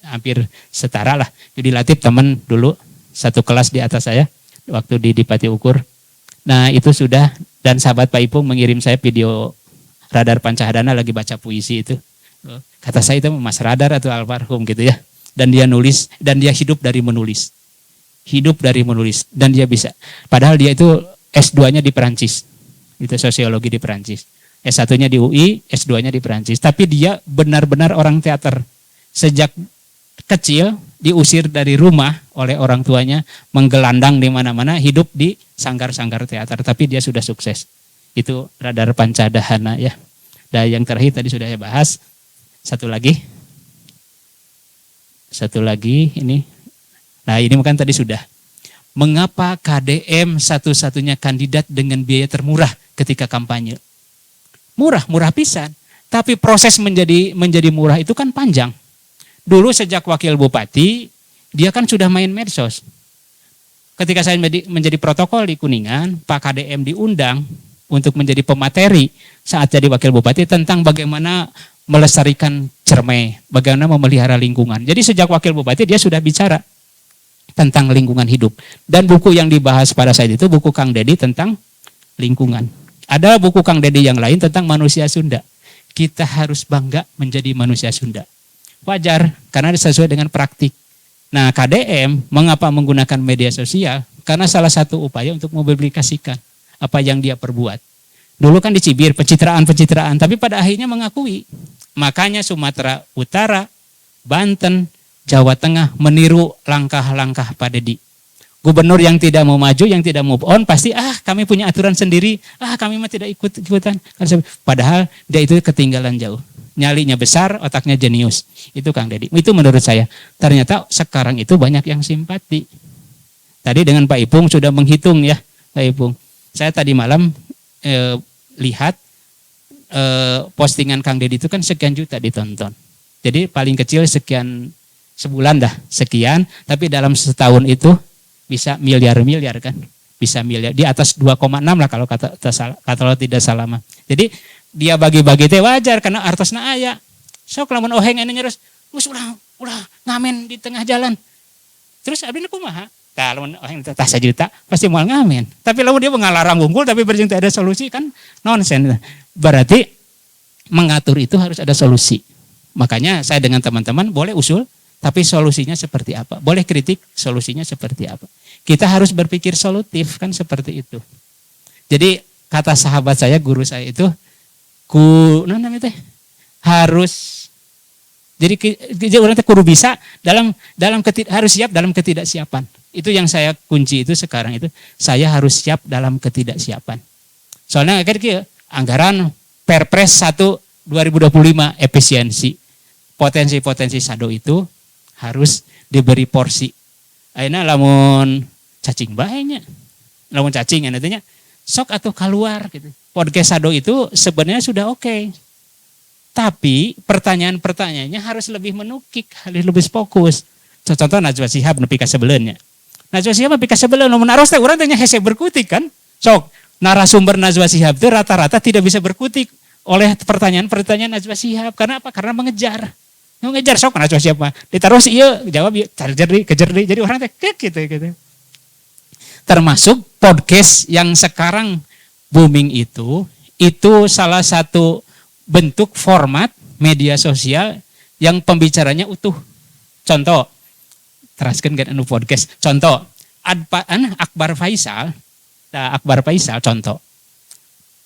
Hampir setara lah. Yudi Latif teman dulu, satu kelas di atas saya, waktu di Dipati Ukur. Nah itu sudah, dan sahabat Pak Ipung mengirim saya video Radar Pancadahana lagi baca puisi itu. Kata saya itu Mas Radar atau almarhum gitu ya. Dan dia nulis, dan dia hidup dari menulis. Dan dia bisa. Padahal dia itu S2-nya di Perancis. Itu sosiologi di Perancis. S1-nya di UI, S2-nya di Perancis. Tapi dia benar-benar orang teater. Sejak kecil diusir dari rumah oleh orang tuanya, menggelandang di mana-mana, hidup di sanggar-sanggar teater. Tapi dia sudah sukses. Itu Radar Pancadahana ya. Dan yang terakhir tadi sudah saya bahas. Satu lagi. Satu lagi ini. Nah ini bukan tadi sudah. Mengapa KDM satu-satunya kandidat dengan biaya termurah ketika kampanye? Murah pisan. Tapi proses menjadi murah itu kan panjang. Dulu sejak wakil bupati, dia kan sudah main medsos. Ketika saya menjadi protokol di Kuningan, Pak KDM diundang untuk menjadi pemateri saat jadi wakil bupati tentang bagaimana melestarikan Cermai, bagaimana memelihara lingkungan. Jadi sejak wakil bupati dia sudah bicara tentang lingkungan hidup. Dan buku yang dibahas pada saat itu buku Kang Dedi tentang lingkungan. Ada buku Kang Dedi yang lain tentang manusia Sunda. Kita harus bangga menjadi manusia Sunda. Wajar, karena sesuai dengan praktik. Nah KDM mengapa menggunakan media sosial? Karena salah satu upaya untuk mempublikasikan apa yang dia perbuat. Dulu kan dicibir pencitraan, tapi pada akhirnya mengakui. Makanya Sumatera Utara, Banten, Jawa Tengah meniru langkah-langkah Pak Dedi. Gubernur yang tidak mau maju, yang tidak move on, pasti kami punya aturan sendiri, kami mah tidak ikut-ikutan. Padahal dia itu ketinggalan jauh. Nyalinya besar, otaknya jenius. Itu Kang Dedi. Itu menurut saya. Ternyata sekarang itu banyak yang simpati. Tadi dengan Pak Ipung sudah menghitung ya, Pak Ipung. Saya tadi malam lihat postingan Kang Dedi itu kan sekian juta ditonton. Jadi paling kecil sekian sebulan dah sekian, tapi dalam setahun itu bisa miliar-miliar kan. Bisa miliar, di atas 2,6 lah kalau kalau tidak salah mah. Jadi dia bagi-bagi teh wajar karena artosna aya. Sok lamun oheng anu nyeres, ulah ngamen di tengah jalan. Terus abdi kumaha? Tah lamun oheng tah 1 juta pasti moal ngamen. Tapi lamun dia ngalarang unggul tapi berjing teh ada solusi kan nonsen. Berarti mengatur itu harus ada solusi. Makanya saya dengan teman-teman boleh usul, tapi solusinya seperti apa? Boleh kritik, solusinya seperti apa? Kita harus berpikir solutif kan seperti itu. Jadi kata sahabat saya, guru saya itu harus jadi orang teh kudu bisa harus siap dalam ketidaksiapan. Itu yang saya kunci itu sekarang itu saya harus siap dalam ketidaksiapan. Soalnya akhirnya anggaran Perpres 1 2025 efisiensi. Potensi-potensi sado itu harus diberi porsi. Ayeuna lamun cacing bahayanya. Lamun cacing nantinya sok atau keluar gitu. Podcast sado itu sebenarnya sudah oke. Tapi pertanyaan-pertanyaannya harus lebih menukik, harus lebih fokus. Contoh Najwa Shihab nepi ka sebeleunnya. Najwa Shihab nepi ka sebeleun mun aros teh urang teh hese berkutik kan. Sok narasumber Najwa Shihab itu rata-rata tidak bisa berkutik oleh pertanyaan-pertanyaan Najwa Shihab. Karena apa? Karena mengejar. Mengejar sok Najwa Shihab mah. Ditaruh iya jawab kejar di. Jadi orang teh gitu. Termasuk podcast yang sekarang booming itu salah satu bentuk format media sosial yang pembicaranya utuh. Contoh, teraskeun kan anu podcast. Contoh, Akbar Faisal contoh.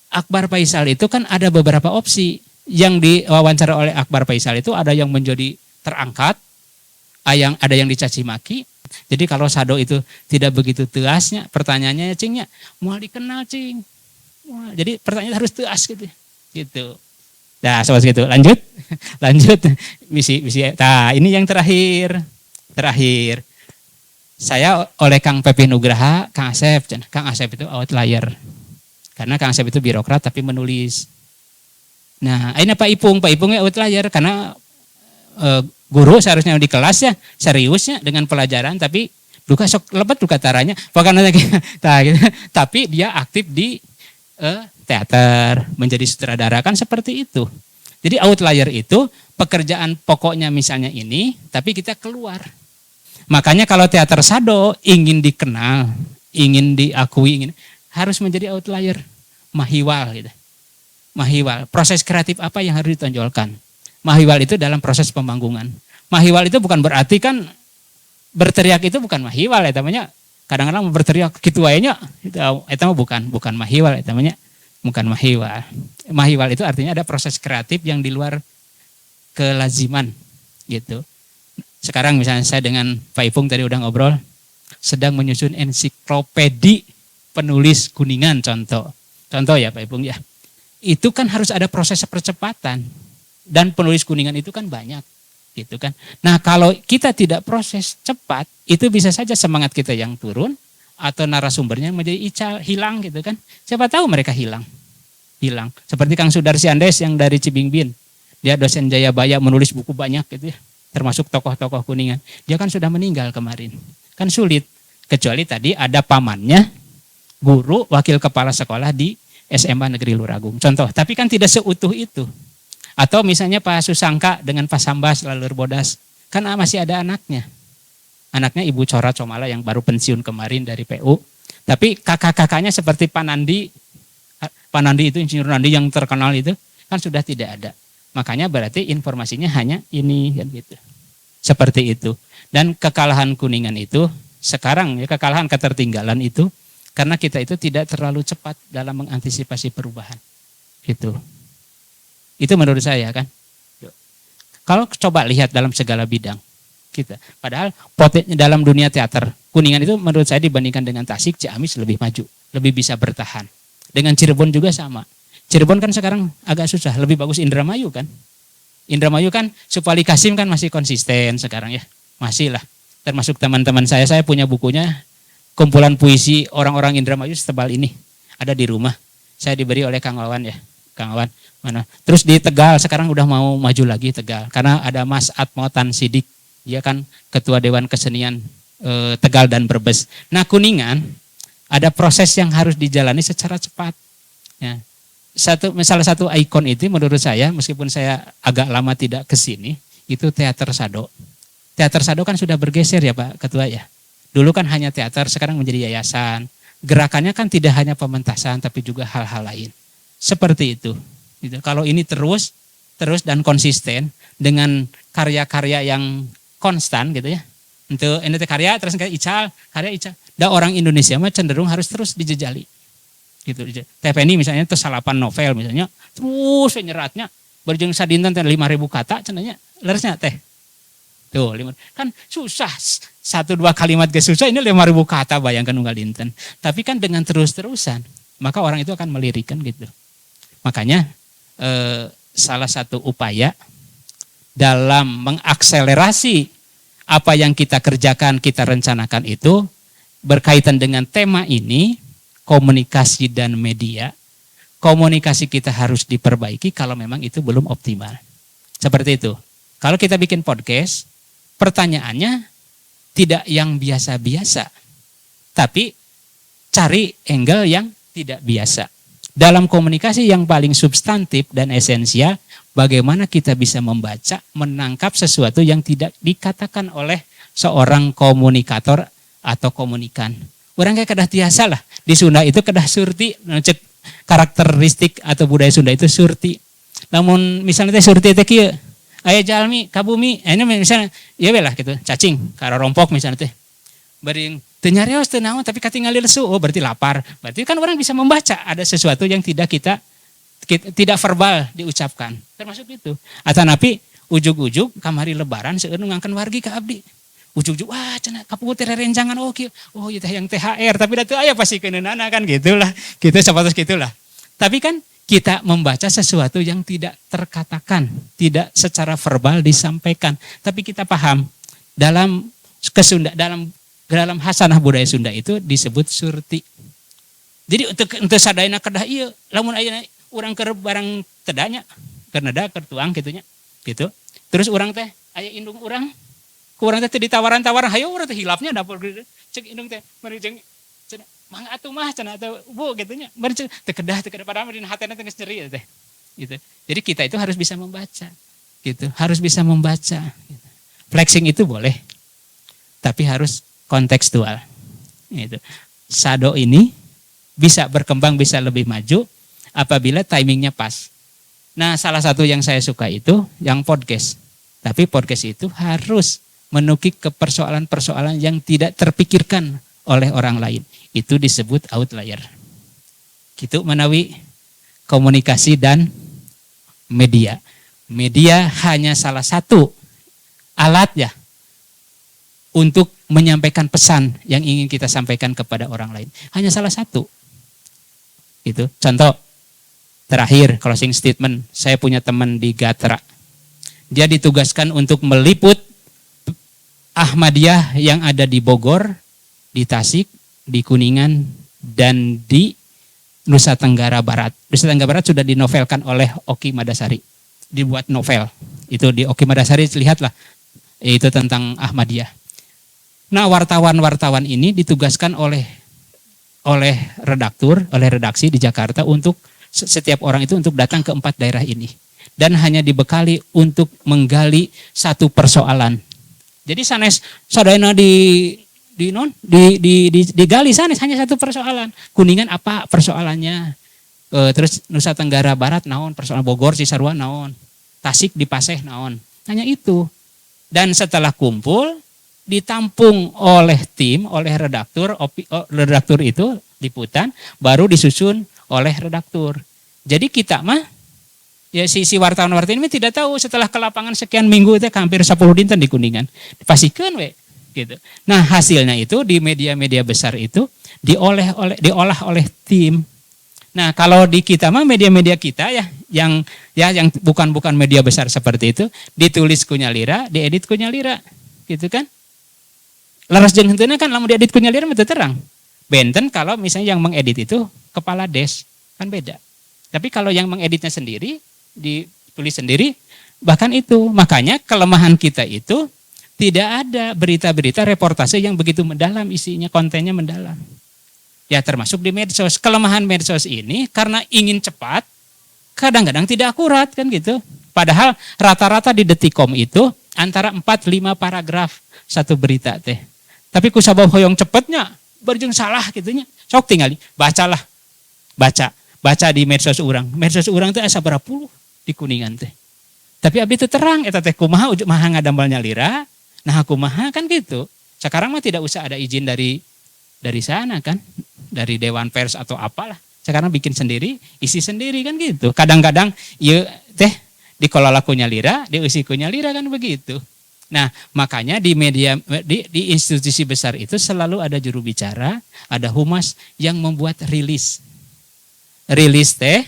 Akbar Faisal itu kan ada beberapa opsi. Yang diwawancara oleh Akbar Faisal itu ada yang menjadi terangkat, ada yang dicaci maki. Jadi kalau sado itu tidak begitu teasnya, pertanyaannya cingnya, mau dikenal cing. Jadi pertanyaan harus teas gitu. Nah, sobat gitu. Lanjut. Misi. Nah, ini yang terakhir. Saya oleh Kang Pepi Nugraha, Kang Asep itu outlier. Karena Kang Asep itu birokrat tapi menulis. Nah, ini Pak Ipungnya outlier karena guru seharusnya di kelas ya, seriusnya dengan pelajaran tapi duka sok lebat duka taranya. Pokoknya gitu. Tapi dia aktif di teater, menjadi sutradara kan seperti itu. Jadi outlier itu pekerjaan pokoknya misalnya ini, tapi kita keluar. Makanya kalau teater sado ingin dikenal, ingin diakui, harus menjadi outlier, mahiwal gitu. Mahiwal, proses kreatif apa yang harus ditonjolkan? Mahiwal itu dalam proses pemanggungan. Mahiwal itu bukan berarti kan berteriak itu bukan mahiwal ya namanya. Kadang-kadang berteriak gitu aya itu mah bukan mahiwal ya namanya. Bukan mahiwal. Mahiwal itu artinya ada proses kreatif yang di luar kelaziman gitu. Sekarang misalnya saya dengan Pak Ipung tadi udah ngobrol, sedang menyusun ensiklopedi penulis Kuningan contoh ya Pak Ipung ya. Itu kan harus ada proses percepatan. Dan penulis Kuningan itu kan banyak, gitu kan. Nah, kalau kita tidak proses cepat, itu bisa saja semangat kita yang turun atau narasumbernya menjadi hilang gitu kan. Siapa tahu mereka hilang. Seperti Kang Sudarsi Andes yang dari Cibingbin. Dia dosen Jayabaya, menulis buku banyak gitu ya. Termasuk tokoh-tokoh Kuningan. Dia kan sudah meninggal kemarin. Kan sulit. Kecuali tadi ada pamannya, guru, wakil kepala sekolah di SMA Negeri Luragung. Contoh, tapi kan tidak seutuh itu. Atau misalnya Pak Susangka dengan Pak Sambas Lalur Bodas. Kan masih ada anaknya. Anaknya Ibu Cora Comala yang baru pensiun kemarin dari PU. Tapi kakak-kakaknya seperti Pak Nandi itu, Insinyur Nandi yang terkenal itu, kan sudah tidak ada. Makanya berarti informasinya hanya ini kan gitu. Seperti itu. Dan kekalahan Kuningan itu sekarang ya, kekalahan ketertinggalan itu karena kita itu tidak terlalu cepat dalam mengantisipasi perubahan. Gitu. Itu menurut saya kan. Kalau coba lihat dalam segala bidang kita. Padahal dalam dunia teater Kuningan itu menurut saya dibandingkan dengan Tasik, Ciamis lebih maju, lebih bisa bertahan. Dengan Cirebon juga sama. Cirebon kan sekarang agak susah, lebih bagus Indramayu kan. Indramayu kan Supali Kasim kan masih konsisten sekarang ya. Masih lah. Termasuk teman-teman saya punya bukunya, kumpulan puisi orang-orang Indramayu setebal ini. Ada di rumah. Saya diberi oleh Kang Wawan ya. Kang Wawan mana. Terus di Tegal sekarang udah mau maju lagi Tegal. Karena ada Mas Atmotan Sidik. Dia kan Ketua Dewan Kesenian Tegal dan Brebes. Nah Kuningan ada proses yang harus dijalani secara cepat. Ya. Salah satu ikon itu menurut saya, meskipun saya agak lama tidak ke sini, itu teater Sado. Teater Sado kan sudah bergeser ya Pak Ketua ya. Dulu kan hanya teater, sekarang menjadi yayasan. Gerakannya kan tidak hanya pementasan, tapi juga hal-hal lain. Seperti itu. Gitu. Kalau ini terus dan konsisten dengan karya-karya yang konstan gitu ya. Untuk ini karya terus karya ical. Dan orang Indonesia mah cenderung harus terus dijejali. Gitu. TPNI misalnya itu 8 novel misalnya, terus penyeratnya berjeng sadinten 5.000 kata cenanya leresnya teh. Tuh, kan susah 1-2 kalimat ge susah, ini 5.000 kata bayangkan unggal dinten. Tapi kan dengan terus-terusan, maka orang itu akan melirikan gitu. Makanya salah satu upaya dalam mengakselerasi apa yang kita kerjakan, kita rencanakan itu berkaitan dengan tema ini, komunikasi dan media. Komunikasi kita harus diperbaiki kalau memang itu belum optimal. Seperti itu. Kalau kita bikin podcast, pertanyaannya tidak yang biasa-biasa, tapi cari angle yang tidak biasa. Dalam komunikasi yang paling substantif dan esensial, bagaimana kita bisa membaca, menangkap sesuatu yang tidak dikatakan oleh seorang komunikator atau komunikan. Orang kayak kedah tiasa lah. Di Sunda itu kedah surti, karakteristik atau budaya Sunda itu surti. Namun misalnya surti itu kieu, aya jalmi kabumi, ini misalnya ya belah gitu, cacing, karo rompok misalnya teh. Bering teu nyarios teu naon tapi katingali lesu, oh berarti lapar. Berarti kan orang bisa membaca ada sesuatu yang tidak kita tidak verbal diucapkan. Termasuk itu. Atanapi ujug-ujug kamari lebaran seueur nu ngangken wargi ka abdi. Ujug-ujug wah cenah kapugu teh rencangan oh kieu. Oh ieu teh yang THR tapi da teu aya pasikeunana kan gitulah. Gitu sapatos gitulah. Tapi kan kita membaca sesuatu yang tidak terkatakan, tidak secara verbal disampaikan, tapi kita paham dalam dalam hasanah budaya Sunda itu disebut surti. Jadi untuk sadayana kedah ieu lamun aya urang keur barang tedanya keur neda keur tuang kitunya. Gitu. Terus urang teh aya indung urang, ku urang teh ditawaran-tawaran hayo urang teh hilapnya dapur cek indung teh mari jeung cenah mangga atuh mah cenah atuh Bu gitunya. Mari teu kedah padahal dina hatena teh geus nyeri teh. Gitu. Jadi kita itu harus bisa membaca. Gitu. Harus bisa membaca. Gitu. Flexing itu boleh. Tapi harus kontekstual. Gitu. Sado ini bisa berkembang, bisa lebih maju apabila timingnya pas. Nah salah satu yang saya suka itu yang podcast. Tapi podcast itu harus menukik ke persoalan-persoalan yang tidak terpikirkan oleh orang lain. Itu disebut outlier. Gitu menawi komunikasi dan media. Media hanya salah satu alat ya untuk menyampaikan pesan yang ingin kita sampaikan kepada orang lain. Hanya salah satu. Gitu. Contoh terakhir closing statement, saya punya teman di Gatra. Dia ditugaskan untuk meliput Ahmadiyah yang ada di Bogor, di Tasik, di Kuningan, dan di Nusa Tenggara Barat. Nusa Tenggara Barat sudah dinovelkan oleh Oki Madasari. Dibuat novel. Itu di Oki Madasari, lihatlah. Itu tentang Ahmadiyah. Nah, wartawan-wartawan ini ditugaskan oleh redaktur, oleh redaksi di Jakarta untuk setiap orang itu untuk datang ke 4 daerah ini. Dan hanya dibekali untuk menggali satu persoalan. Jadi sanes sadayana digali sanes hanya satu persoalan. Kuningan apa persoalannya? Terus Nusa Tenggara Barat naon persoalan, Bogor Cisarua naon, Tasik di Paseh naon. Hanya itu. Dan setelah kumpul ditampung oleh tim, oleh redaktur, redaktur itu liputan baru disusun oleh redaktur. Jadi kita mah ya si wartawan-wartawan ini tidak tahu setelah ke lapangan sekian minggu itu hampir 10 dinten di Kuningan. Dipastikan we gitu. Nah, hasilnya itu di media-media besar itu diolah oleh tim. Nah, kalau di kita mah media-media kita yang bukan media besar seperti itu, ditulis ku Nyalira, diedit ku Nyalira. Gitu kan? Laras jeung henteuna kan lamun diedit ku Nyalira mah teu terang. Benten kalau misalnya yang mengedit itu kepala des, kan beda. Tapi kalau yang mengeditnya sendiri, ditulis sendiri, bahkan itu. Makanya kelemahan kita itu tidak ada berita-berita reportase yang begitu mendalam isinya, kontennya mendalam. Ya termasuk di medsos. Kelemahan medsos ini karena ingin cepat, kadang-kadang tidak akurat kan gitu. Padahal rata-rata di Detikcom itu antara 4-5 paragraf satu berita teh. Tapi kusabab hoyong cepetnya, berjeng salah gitunya. Sok tinggali, bacalah. Baca di medsos urang. Medsos urang teh asa berapa puluh di Kuningan teh. Tapi abdi teu terang eta teh kumaha maha ngadambal Nyalira. Nah kumaha kan gitu. Sekarang mah tidak usah ada izin dari sana kan. Dari Dewan Pers atau apalah. Sekarang bikin sendiri, isi sendiri kan gitu. Kadang-kadang ieu teh dikelola ku Nyalira, diisi ku Nyalira kan begitu. Nah, makanya di media di institusi besar itu selalu ada juru bicara, ada humas yang membuat rilis. Rilis teh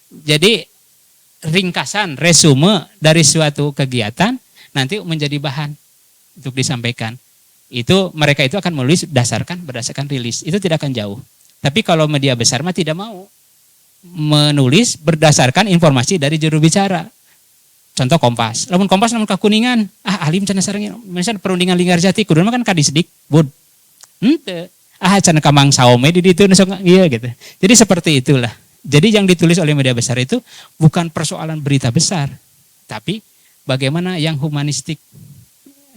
jadi ringkasan, resume dari suatu kegiatan nanti menjadi bahan untuk disampaikan. Itu mereka itu akan menulis berdasarkan rilis. Itu tidak akan jauh. Tapi kalau media besar mah tidak mau menulis berdasarkan informasi dari juru bicara. Contoh Kompas. Lamun Kompas lamun ka Kuningan, alim cenah sareng misalnya perundingan Linggarjati kuduna kan kadisdik, bud. Henteu. Cenah ka Mang Saome di ditu sok ieu gitu. Jadi seperti itulah. Jadi yang ditulis oleh media besar itu bukan persoalan berita besar, tapi bagaimana yang humanistik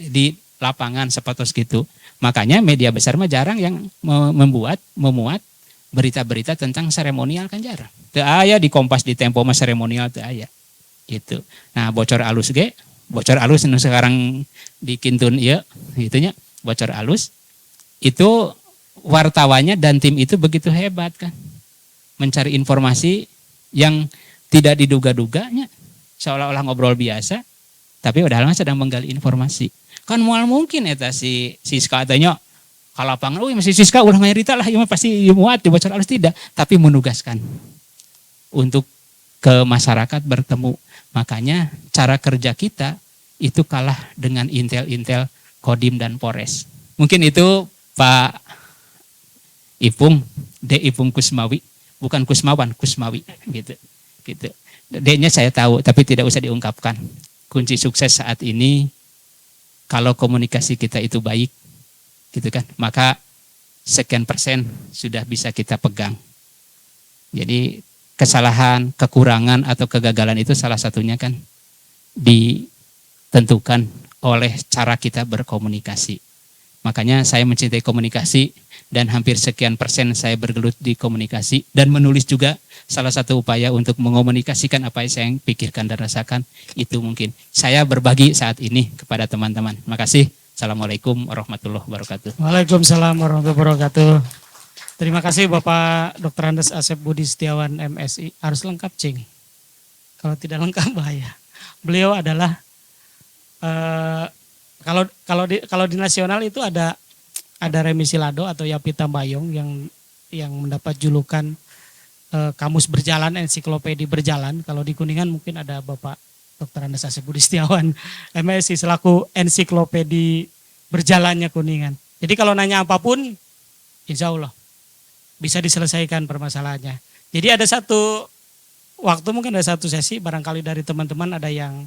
di lapangan sepatos gitu. Makanya media besar mah jarang yang memuat berita-berita tentang seremonial kan jarang. Teu aya di Kompas di Tempo mah seremonial teu aya. Gitu. Nah, bocor alus nu sekarang di Kintun ieu gitunya, bocor alus. Itu wartawannya dan tim itu begitu hebat kan. Mencari informasi yang tidak diduga-duganya, seolah-olah ngobrol biasa, tapi padahal sedang menggali informasi. Kan moal mungkin eta si Siska tanya ka lapangan, masih Siska ulah ngarita lah, ieu pasti muat di bocor alus tidak, tapi menugaskan untuk ke masyarakat bertemu. Makanya cara kerja kita itu kalah dengan intel-intel Kodim dan Polres. Mungkin itu Pak Ipung, D. Ipung Kusmawi. Bukan Kusmawan, Kusmawi gitu. D-nya saya tahu tapi tidak usah diungkapkan. Kunci sukses saat ini kalau komunikasi kita itu baik gitu kan, maka sekian persen sudah bisa kita pegang. Jadi kesalahan, kekurangan atau kegagalan itu salah satunya kan ditentukan oleh cara kita berkomunikasi. Makanya saya mencintai komunikasi dan hampir sekian persen saya bergelut di komunikasi dan menulis juga salah satu upaya untuk mengomunikasikan apa yang saya pikirkan dan rasakan. Itu mungkin saya berbagi saat ini kepada teman-teman. Makasih. Assalamualaikum warahmatullahi wabarakatuh. Waalaikumsalam warahmatullahi wabarakatuh. Terima kasih Bapak Dr. Andes Asep Budi Setiawan MSI. Harus lengkap Cing. Kalau tidak lengkap bahaya. Beliau adalah kalau di nasional itu ada Remi Silado atau Yapita Bayong yang mendapat julukan kamus berjalan, ensiklopedi berjalan. Kalau di Kuningan mungkin ada Bapak Dr. Andes Asep Budi Setiawan, MSI selaku ensiklopedi berjalannya Kuningan. Jadi kalau nanya apapun, insya Allah bisa diselesaikan permasalahannya. Jadi ada satu waktu, mungkin ada satu sesi, barangkali dari teman-teman ada yang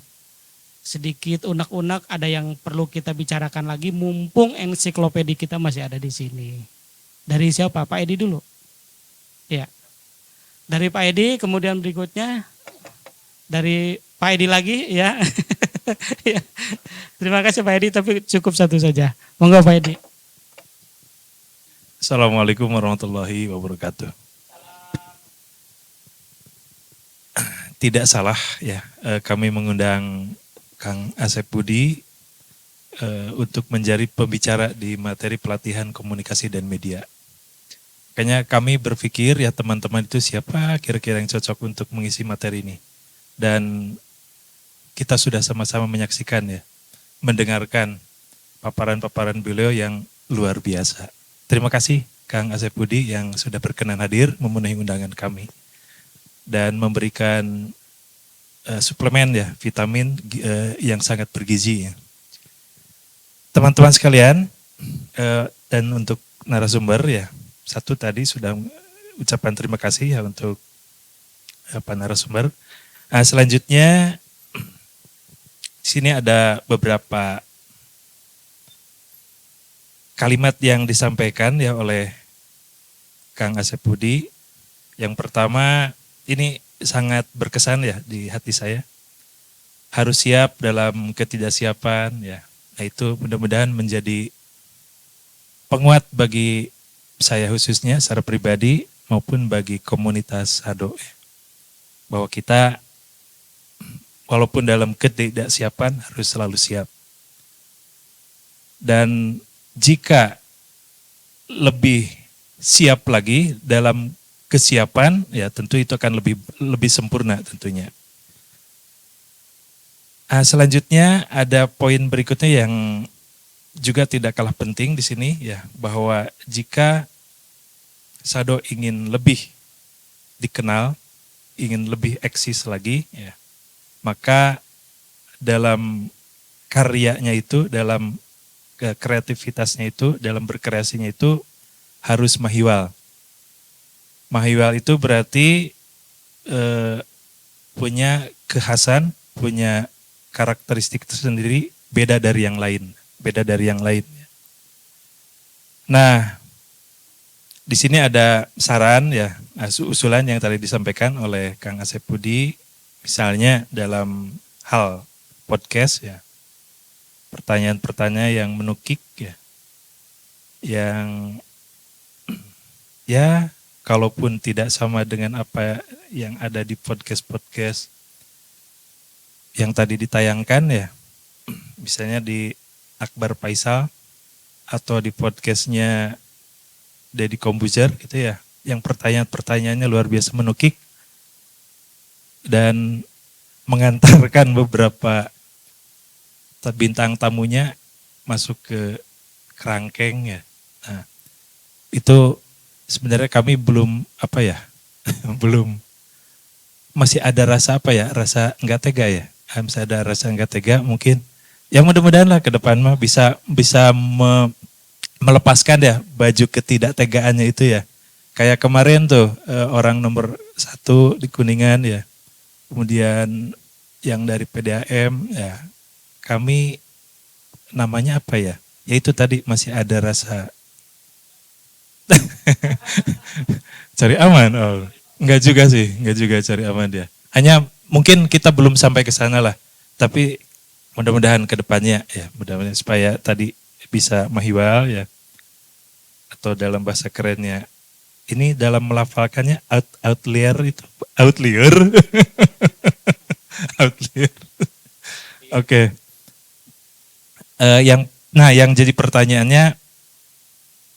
sedikit unek-unek, ada yang perlu kita bicarakan lagi, mumpung ensiklopedi kita masih ada di sini. Dari siapa? Pak Edi dulu. Ya. Dari Pak Edi, kemudian berikutnya dari Pak Edi lagi, ya. Ya. Terima kasih Pak Edi, tapi cukup satu saja. Monggo Pak Edi. Assalamualaikum warahmatullahi wabarakatuh. Tidak salah ya, kami mengundang Kang Asep Budi untuk menjadi pembicara di materi pelatihan komunikasi dan media. Makanya kami berpikir ya teman-teman itu siapa kira-kira yang cocok untuk mengisi materi ini. Dan kita sudah sama-sama menyaksikan ya, mendengarkan paparan-paparan beliau yang luar biasa. Terima kasih Kang Asep Budi yang sudah berkenan hadir memenuhi undangan kami dan memberikan suplemen ya, vitamin yang sangat bergizi ya. Teman-teman sekalian dan untuk narasumber ya, satu tadi sudah ucapan terima kasih ya untuk Pak narasumber. Selanjutnya di sini ada beberapa kalimat yang disampaikan ya oleh Kang Asep Budi. Yang pertama ini sangat berkesan ya di hati saya. Harus siap dalam ketidaksiapan ya. Nah itu mudah-mudahan menjadi penguat bagi saya khususnya secara pribadi maupun bagi komunitas Sado. Bahwa kita walaupun dalam ketidaksiapan harus selalu siap. Dan jika lebih siap lagi dalam kesiapan, ya tentu itu akan lebih sempurna tentunya. Selanjutnya ada poin berikutnya yang juga tidak kalah penting di sini ya, bahwa jika Sado ingin lebih dikenal, ingin lebih eksis lagi, ya, maka dalam karyanya itu, dalam kreativitasnya itu, dalam berkreasinya itu harus mahiwal. Mahiwal itu berarti punya kekhasan, punya karakteristik tersendiri, beda dari yang lain. Nah, di sini ada saran ya, usulan yang tadi disampaikan oleh Kang Asep Budi, misalnya dalam hal podcast ya, pertanyaan-pertanyaan yang menukik ya, yang ya kalaupun tidak sama dengan apa yang ada di podcast-podcast yang tadi ditayangkan ya, misalnya di Akbar Faisal atau di podcastnya Deddy Kombuzer gitu ya, yang pertanyaan-pertanyaannya luar biasa menukik dan mengantarkan beberapa bintang tamunya masuk ke kerangkeng ya. Nah, itu sebenarnya kami belum belum, masih ada rasa rasa enggak tega ya. Masih ada rasa enggak tega mungkin. Ya mudah-mudahan lah ke depan mah bisa melepaskan ya baju ketidaktegaannya itu ya. Kayak kemarin tuh orang nomor 1 di Kuningan ya. Kemudian yang dari PDAM ya. Kami namanya apa ya? Ya itu tadi masih ada rasa cari aman. Oh, enggak juga cari aman dia. Hanya mungkin kita belum sampai ke sana lah. Tapi mudah-mudahan ke depannya ya, mudah-mudahan supaya tadi bisa mahiwal ya. Atau dalam bahasa kerennya ini dalam melafalkannya outlier itu outlier. Outlier. Oke. Yang jadi pertanyaannya,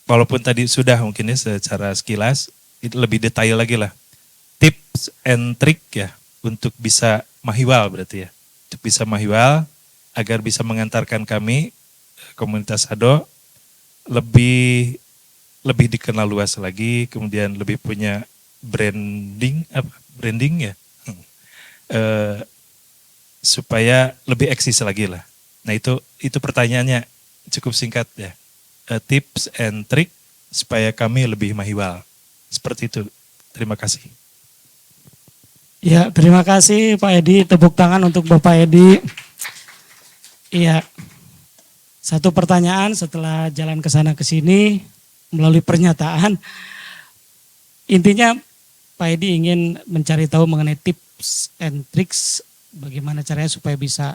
walaupun tadi sudah mungkin ya secara sekilas, itu lebih detail lagi lah. Tips and trick ya untuk bisa mahiwal berarti ya. Untuk bisa mahiwal agar bisa mengantarkan kami komunitas Sado lebih dikenal luas lagi, kemudian lebih punya branding ya. supaya lebih eksis lagi lah. Nah itu pertanyaannya cukup singkat ya. Tips and trick supaya kami lebih mahiwal. Seperti itu. Terima kasih. Ya, terima kasih Pak Edi. Tepuk tangan untuk Bapak Edi. Iya. Satu pertanyaan setelah jalan ke sana ke sini melalui pernyataan. Intinya Pak Edi ingin mencari tahu mengenai tips and tricks bagaimana caranya supaya bisa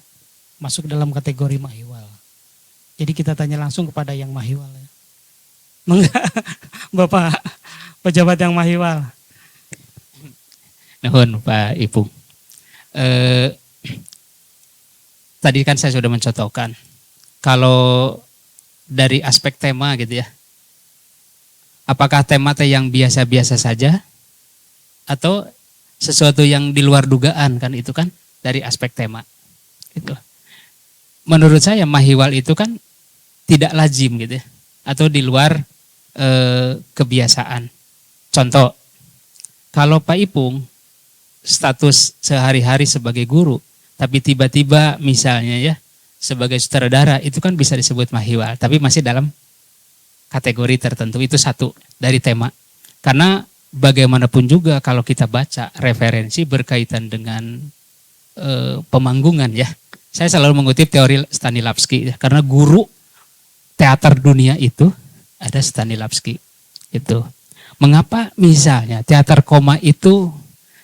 masuk dalam kategori mahiwal. Jadi kita tanya langsung kepada yang mahiwal ya. Bapak pejabat yang mahiwal. Nuhun Pak Ipung. Tadi kan saya sudah mencontohkan. Kalau dari aspek tema gitu ya. Apakah tema yang biasa-biasa saja? Atau sesuatu yang di luar dugaan kan itu kan dari aspek tema. Gitu. Menurut saya mahiwal itu kan tidak lazim gitu ya. Atau di luar kebiasaan. Contoh, kalau Pak Ipung status sehari-hari sebagai guru, tapi tiba-tiba misalnya ya sebagai sutradara itu kan bisa disebut mahiwal, tapi masih dalam kategori tertentu. Itu satu dari tema. Karena bagaimanapun juga kalau kita baca referensi berkaitan dengan pemanggungan ya. Saya selalu mengutip teori Stanislavski ya, karena guru teater dunia itu ada Stanislavski. Itu. Mengapa misalnya teater koma itu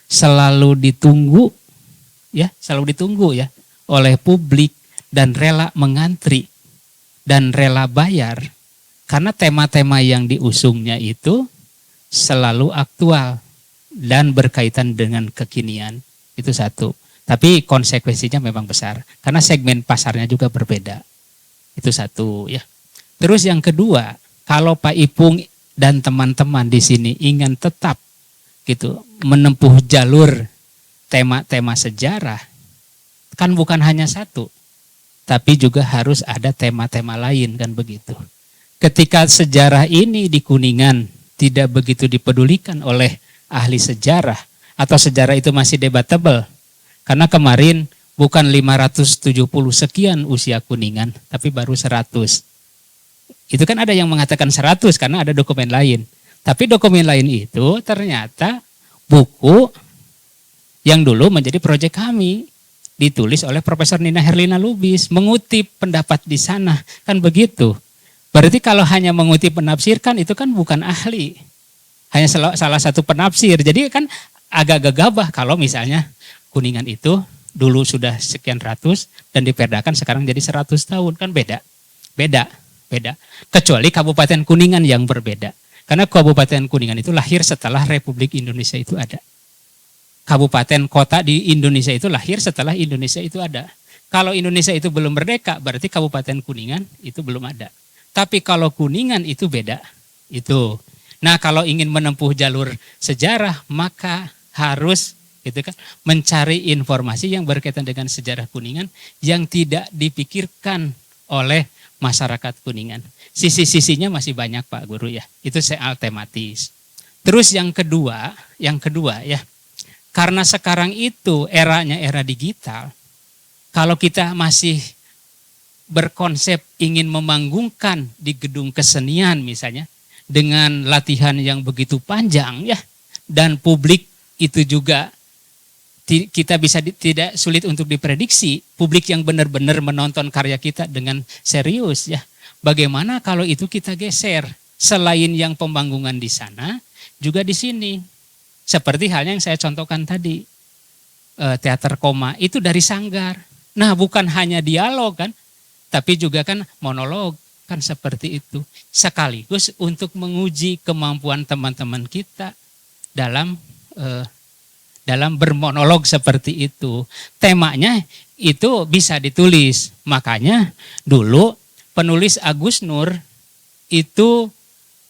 selalu ditunggu ya oleh publik dan rela mengantri dan rela bayar karena tema-tema yang diusungnya itu selalu aktual dan berkaitan dengan kekinian. Itu satu. Tapi konsekuensinya memang besar karena segmen pasarnya juga berbeda. Itu satu ya. Terus yang kedua, kalau Pak Ipung dan teman-teman di sini ingin tetap gitu menempuh jalur tema-tema sejarah, kan bukan hanya satu, tapi juga harus ada tema-tema lain kan begitu. Ketika sejarah ini di Kuningan tidak begitu dipedulikan oleh ahli sejarah atau sejarah itu masih debatable, karena kemarin bukan 570 sekian usia Kuningan, tapi baru 100. Itu kan ada yang mengatakan 100 karena ada dokumen lain. Tapi dokumen lain itu ternyata buku yang dulu menjadi proyek kami. Ditulis oleh Profesor Nina Herlina Lubis. Mengutip pendapat di sana. Kan begitu. Berarti kalau hanya mengutip penafsirkan itu kan bukan ahli. Hanya salah satu penafsir. Jadi kan agak gegabah kalau misalnya Kuningan itu dulu sudah sekian ratus dan diperdakan sekarang jadi 100 tahun. Kan beda. Beda. Kecuali Kabupaten Kuningan yang berbeda. Karena Kabupaten Kuningan itu lahir setelah Republik Indonesia itu ada. Kabupaten kota di Indonesia itu lahir setelah Indonesia itu ada. Kalau Indonesia itu belum merdeka, berarti Kabupaten Kuningan itu belum ada. Tapi kalau Kuningan itu beda. Itu. Nah, kalau ingin menempuh jalur sejarah, maka harus gitu kan mencari informasi yang berkaitan dengan sejarah Kuningan yang tidak dipikirkan oleh masyarakat Kuningan. Sisi-sisinya masih banyak Pak Guru ya. Itu soal tematis. Terus yang kedua ya. Karena sekarang itu eranya era digital. Kalau kita masih berkonsep ingin memanggungkan di gedung kesenian misalnya dengan latihan yang begitu panjang ya dan publik itu juga kita bisa tidak sulit untuk diprediksi publik yang benar-benar menonton karya kita dengan serius ya. Bagaimana kalau itu kita geser selain yang pembangunan di sana juga di sini. Seperti halnya yang saya contohkan tadi. Teater koma itu dari Sanggar. Nah, bukan hanya dialog kan, tapi juga kan monolog kan seperti itu. Sekaligus untuk menguji kemampuan teman-teman kita dalam bermonolog seperti itu. Temanya itu bisa ditulis. Makanya dulu penulis Agus Nur itu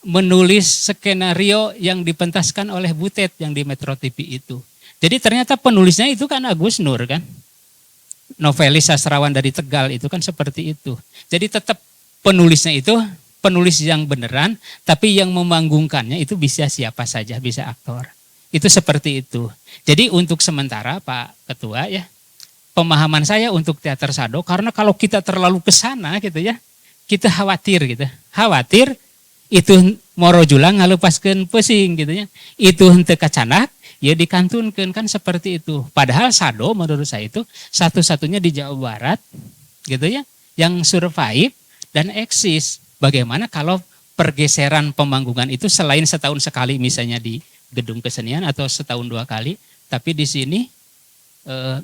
menulis skenario yang dipentaskan oleh Butet yang di Metro TV itu. Jadi ternyata penulisnya itu kan Agus Nur kan. Novelis sastrawan dari Tegal itu kan seperti itu. Jadi tetap penulisnya itu penulis yang beneran, tapi yang memanggungkannya itu bisa siapa saja, bisa aktor. Itu seperti itu. Jadi untuk sementara Pak Ketua ya, pemahaman saya untuk teater Sado, karena kalau kita terlalu ke sana gitu ya, kita khawatir gitu. Khawatir itu moro julang ngalupaskeun pusing gitu ya. Itu henteu kacanak, ya dikantunkeun, kan seperti itu. Padahal Sado menurut saya itu satu-satunya di Jawa Barat gitu ya, yang survive dan eksis. Bagaimana kalau pergeseran pemanggungan itu selain setahun sekali misalnya di gedung kesenian atau setahun 2 kali, tapi di sini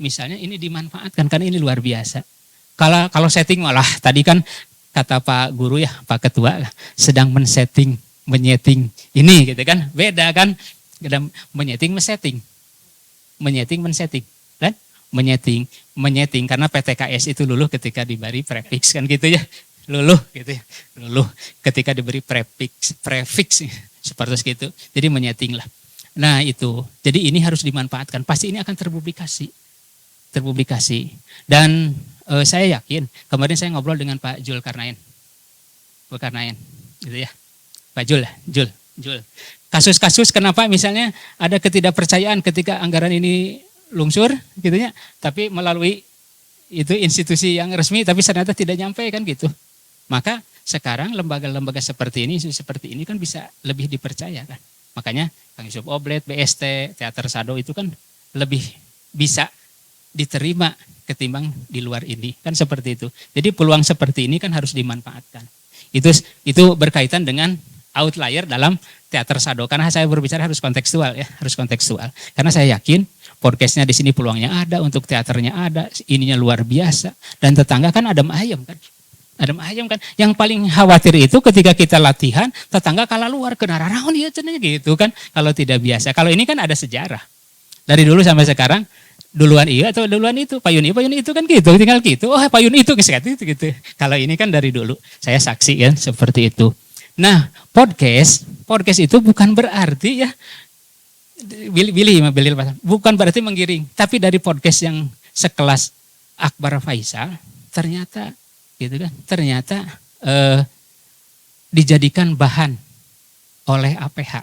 misalnya ini dimanfaatkan, kan ini luar biasa. Kalau setting malah tadi kan kata Pak Guru ya, Pak Ketua sedang menyeting ini gitu kan, beda kan, menyeting kan, menyeting karena PTKS itu luluh ketika diberi prefix kan gitu ya, luluh ketika diberi prefix seperti itu, jadi menyeting lah. Nah itu, jadi ini harus dimanfaatkan. Pasti ini akan terpublikasi. Dan saya yakin, kemarin saya ngobrol dengan Pak Zulkarnain, gitu ya, Pak Jul. Kasus-kasus kenapa misalnya ada ketidakpercayaan ketika anggaran ini lungsur, gitu ya, tapi melalui itu institusi yang resmi, tapi ternyata tidak nyampe kan gitu. Maka sekarang lembaga-lembaga seperti ini kan bisa lebih dipercaya kan. Makanya Kang Yusuf Oblet, BST, Teater Sado itu kan lebih bisa diterima ketimbang di luar ini. Kan seperti itu. Jadi peluang seperti ini kan harus dimanfaatkan. Itu berkaitan dengan outlier dalam Teater Sado. Karena saya berbicara harus kontekstual ya, harus kontekstual. Karena saya yakin podcastnya di sini peluangnya ada, untuk teaternya ada, ininya luar biasa. Dan tetangga kan adem ayem kan. Yang paling khawatir itu ketika kita latihan, tetangga kalah luar ke nararaun ya cenanya gitu kan. Kalau tidak biasa. Kalau ini kan ada sejarah. Dari dulu sampai sekarang, duluan iya atau duluan itu, payun itu kan gitu, tinggal gitu. Oh payun itu gitu. Kalau ini kan dari dulu. Saya saksi kan seperti itu. Nah, podcast itu bukan berarti ya bukan berarti menggiring, tapi dari podcast yang sekelas Akbar Faisal ternyata gitu kan, dijadikan bahan oleh APH.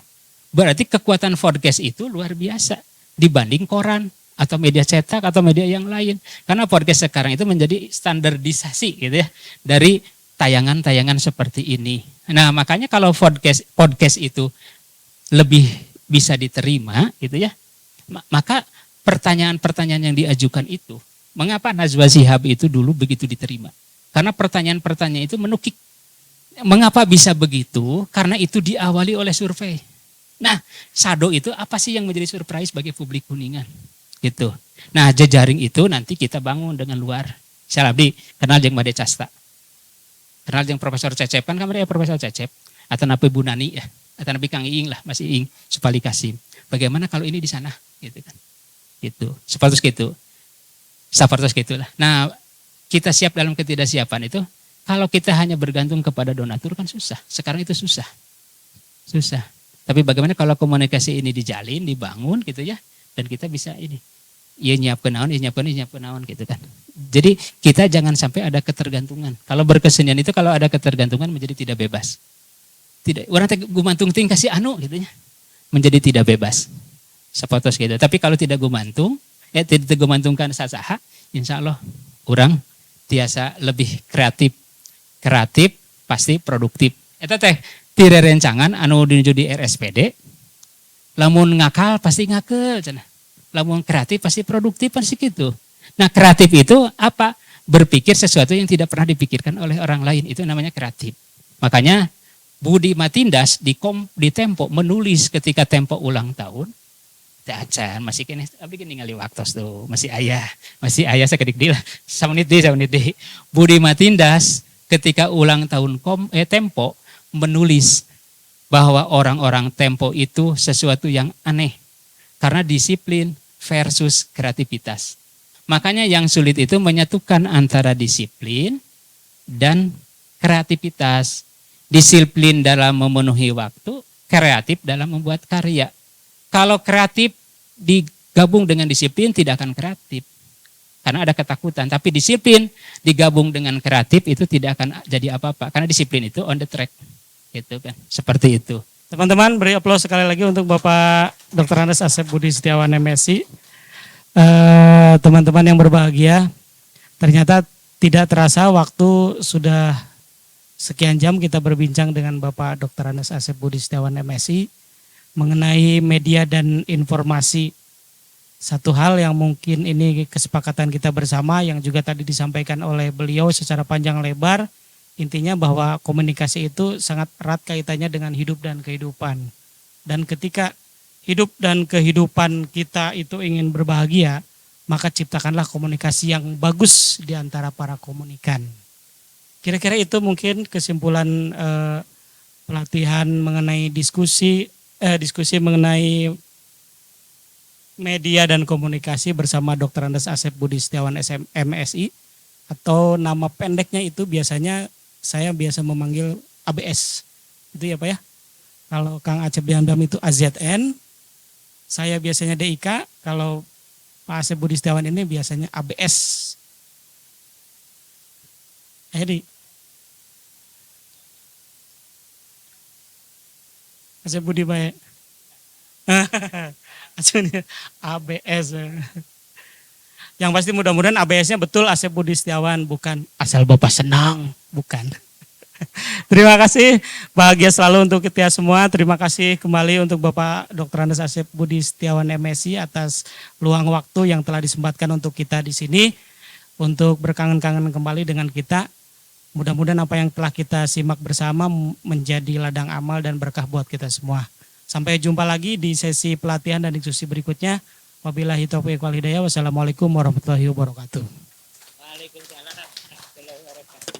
Berarti kekuatan podcast itu luar biasa dibanding koran atau media cetak atau media yang lain. Karena podcast sekarang itu menjadi standarisasi gitu ya dari tayangan-tayangan seperti ini. Nah, makanya kalau podcast itu lebih bisa diterima gitu ya. Maka pertanyaan-pertanyaan yang diajukan itu, mengapa Najwa Shihab itu dulu begitu diterima? Karena pertanyaan-pertanyaan itu menukik. Mengapa bisa begitu? Karena itu diawali oleh survei. Nah, Sado itu apa sih yang menjadi surprise bagi publik Kuningan? Gitu. Nah, jejaring itu nanti kita bangun dengan luar. Saya abdi kenal jeung Made Casta. Kenal jeung Profesor Cecep, kan kemarin ya Profesor Cecep. Atau napi Bu Nani ya. Atau napi Kang Iing lah, masih Iing, Supali Kasim. Bagaimana kalau ini di sana? Gitu kan. Gitu. Seperti itu lah. Nah, kita siap dalam ketidaksiapan itu, kalau kita hanya bergantung kepada donatur kan susah. Sekarang itu susah. Tapi bagaimana kalau komunikasi ini dijalin, dibangun gitu ya, dan kita bisa ini, ya nyiapkan naon gitu kan. Jadi kita jangan sampai ada ketergantungan. Kalau berkesenian itu kalau ada ketergantungan menjadi tidak bebas. Tidak, orang gumantung ting kasih anu gitu ya, menjadi tidak bebas. Seperti gitu. Tapi kalau tidak gumantung, tidak gumantungkan sasaha, insya Allah orang tiasa lebih kreatif pasti produktif. Eta teh ti rerencangan anu dinuju di RSPD, lamun ngakal pasti ngakel cenah. Lamun kreatif pasti produktif pasti gitu. Nah, kreatif itu apa? Berpikir sesuatu yang tidak pernah dipikirkan oleh orang lain, itu namanya kreatif. Makanya Budi Matindas di Tempo menulis ketika Tempo ulang tahun, acan masih kene abdi ningali waktos tuh masih ayah sakedik deui lah samenit deui Budi Matindas ketika ulang tahun Tempo menulis bahwa orang-orang Tempo itu sesuatu yang aneh karena disiplin versus kreativitas. Makanya yang sulit itu menyatukan antara disiplin dan kreativitas. Disiplin dalam memenuhi waktu, kreatif dalam membuat karya. Kalau kreatif digabung dengan disiplin tidak akan kreatif. Karena ada ketakutan. Tapi disiplin digabung dengan kreatif itu tidak akan jadi apa-apa. Karena disiplin itu on the track. Gitu kan. Seperti itu. Teman-teman beri aplaus sekali lagi untuk Bapak Dr. Andes Asep Budi Setiawan MSI. teman-teman yang berbahagia, ternyata tidak terasa waktu sudah sekian jam kita berbincang dengan Bapak Dr. Andes Asep Budi Setiawan MSI mengenai media dan informasi. Satu hal yang mungkin ini kesepakatan kita bersama yang juga tadi disampaikan oleh beliau secara panjang lebar, intinya bahwa komunikasi itu sangat erat kaitannya dengan hidup dan kehidupan. Dan ketika hidup dan kehidupan kita itu ingin berbahagia, maka ciptakanlah komunikasi yang bagus di antara para komunikan. Kira-kira itu mungkin kesimpulan pelatihan mengenai diskusi mengenai media dan komunikasi bersama Dr. Andes Asep Budi Setiawan MSI, atau nama pendeknya itu biasanya saya biasa memanggil ABS. Itu ya Pak ya. Kalau Kang Acep Diandam itu AZN, saya biasanya DIK, kalau Pak Asep Budi Setiawan ini biasanya ABS. Jadi Asep Budi baik. ABS. Yang pasti mudah-mudahan ABS-nya betul Asep Budi Setiawan, bukan asal Bapak senang, bukan. Terima kasih, bahagia selalu untuk kita semua. Terima kasih kembali untuk Bapak Dr. Andes Asep Budi Setiawan MSI atas luang waktu yang telah disempatkan untuk kita di sini untuk berkangen-kangen kembali dengan kita. Mudah-mudahan apa yang telah kita simak bersama menjadi ladang amal dan berkah buat kita semua. Sampai jumpa lagi di sesi pelatihan dan diskusi berikutnya. Wabillahi taufiq wal hidayah. Wassalamualaikum warahmatullahi wabarakatuh. Waalaikumsalam warahmatullahi wabarakatuh.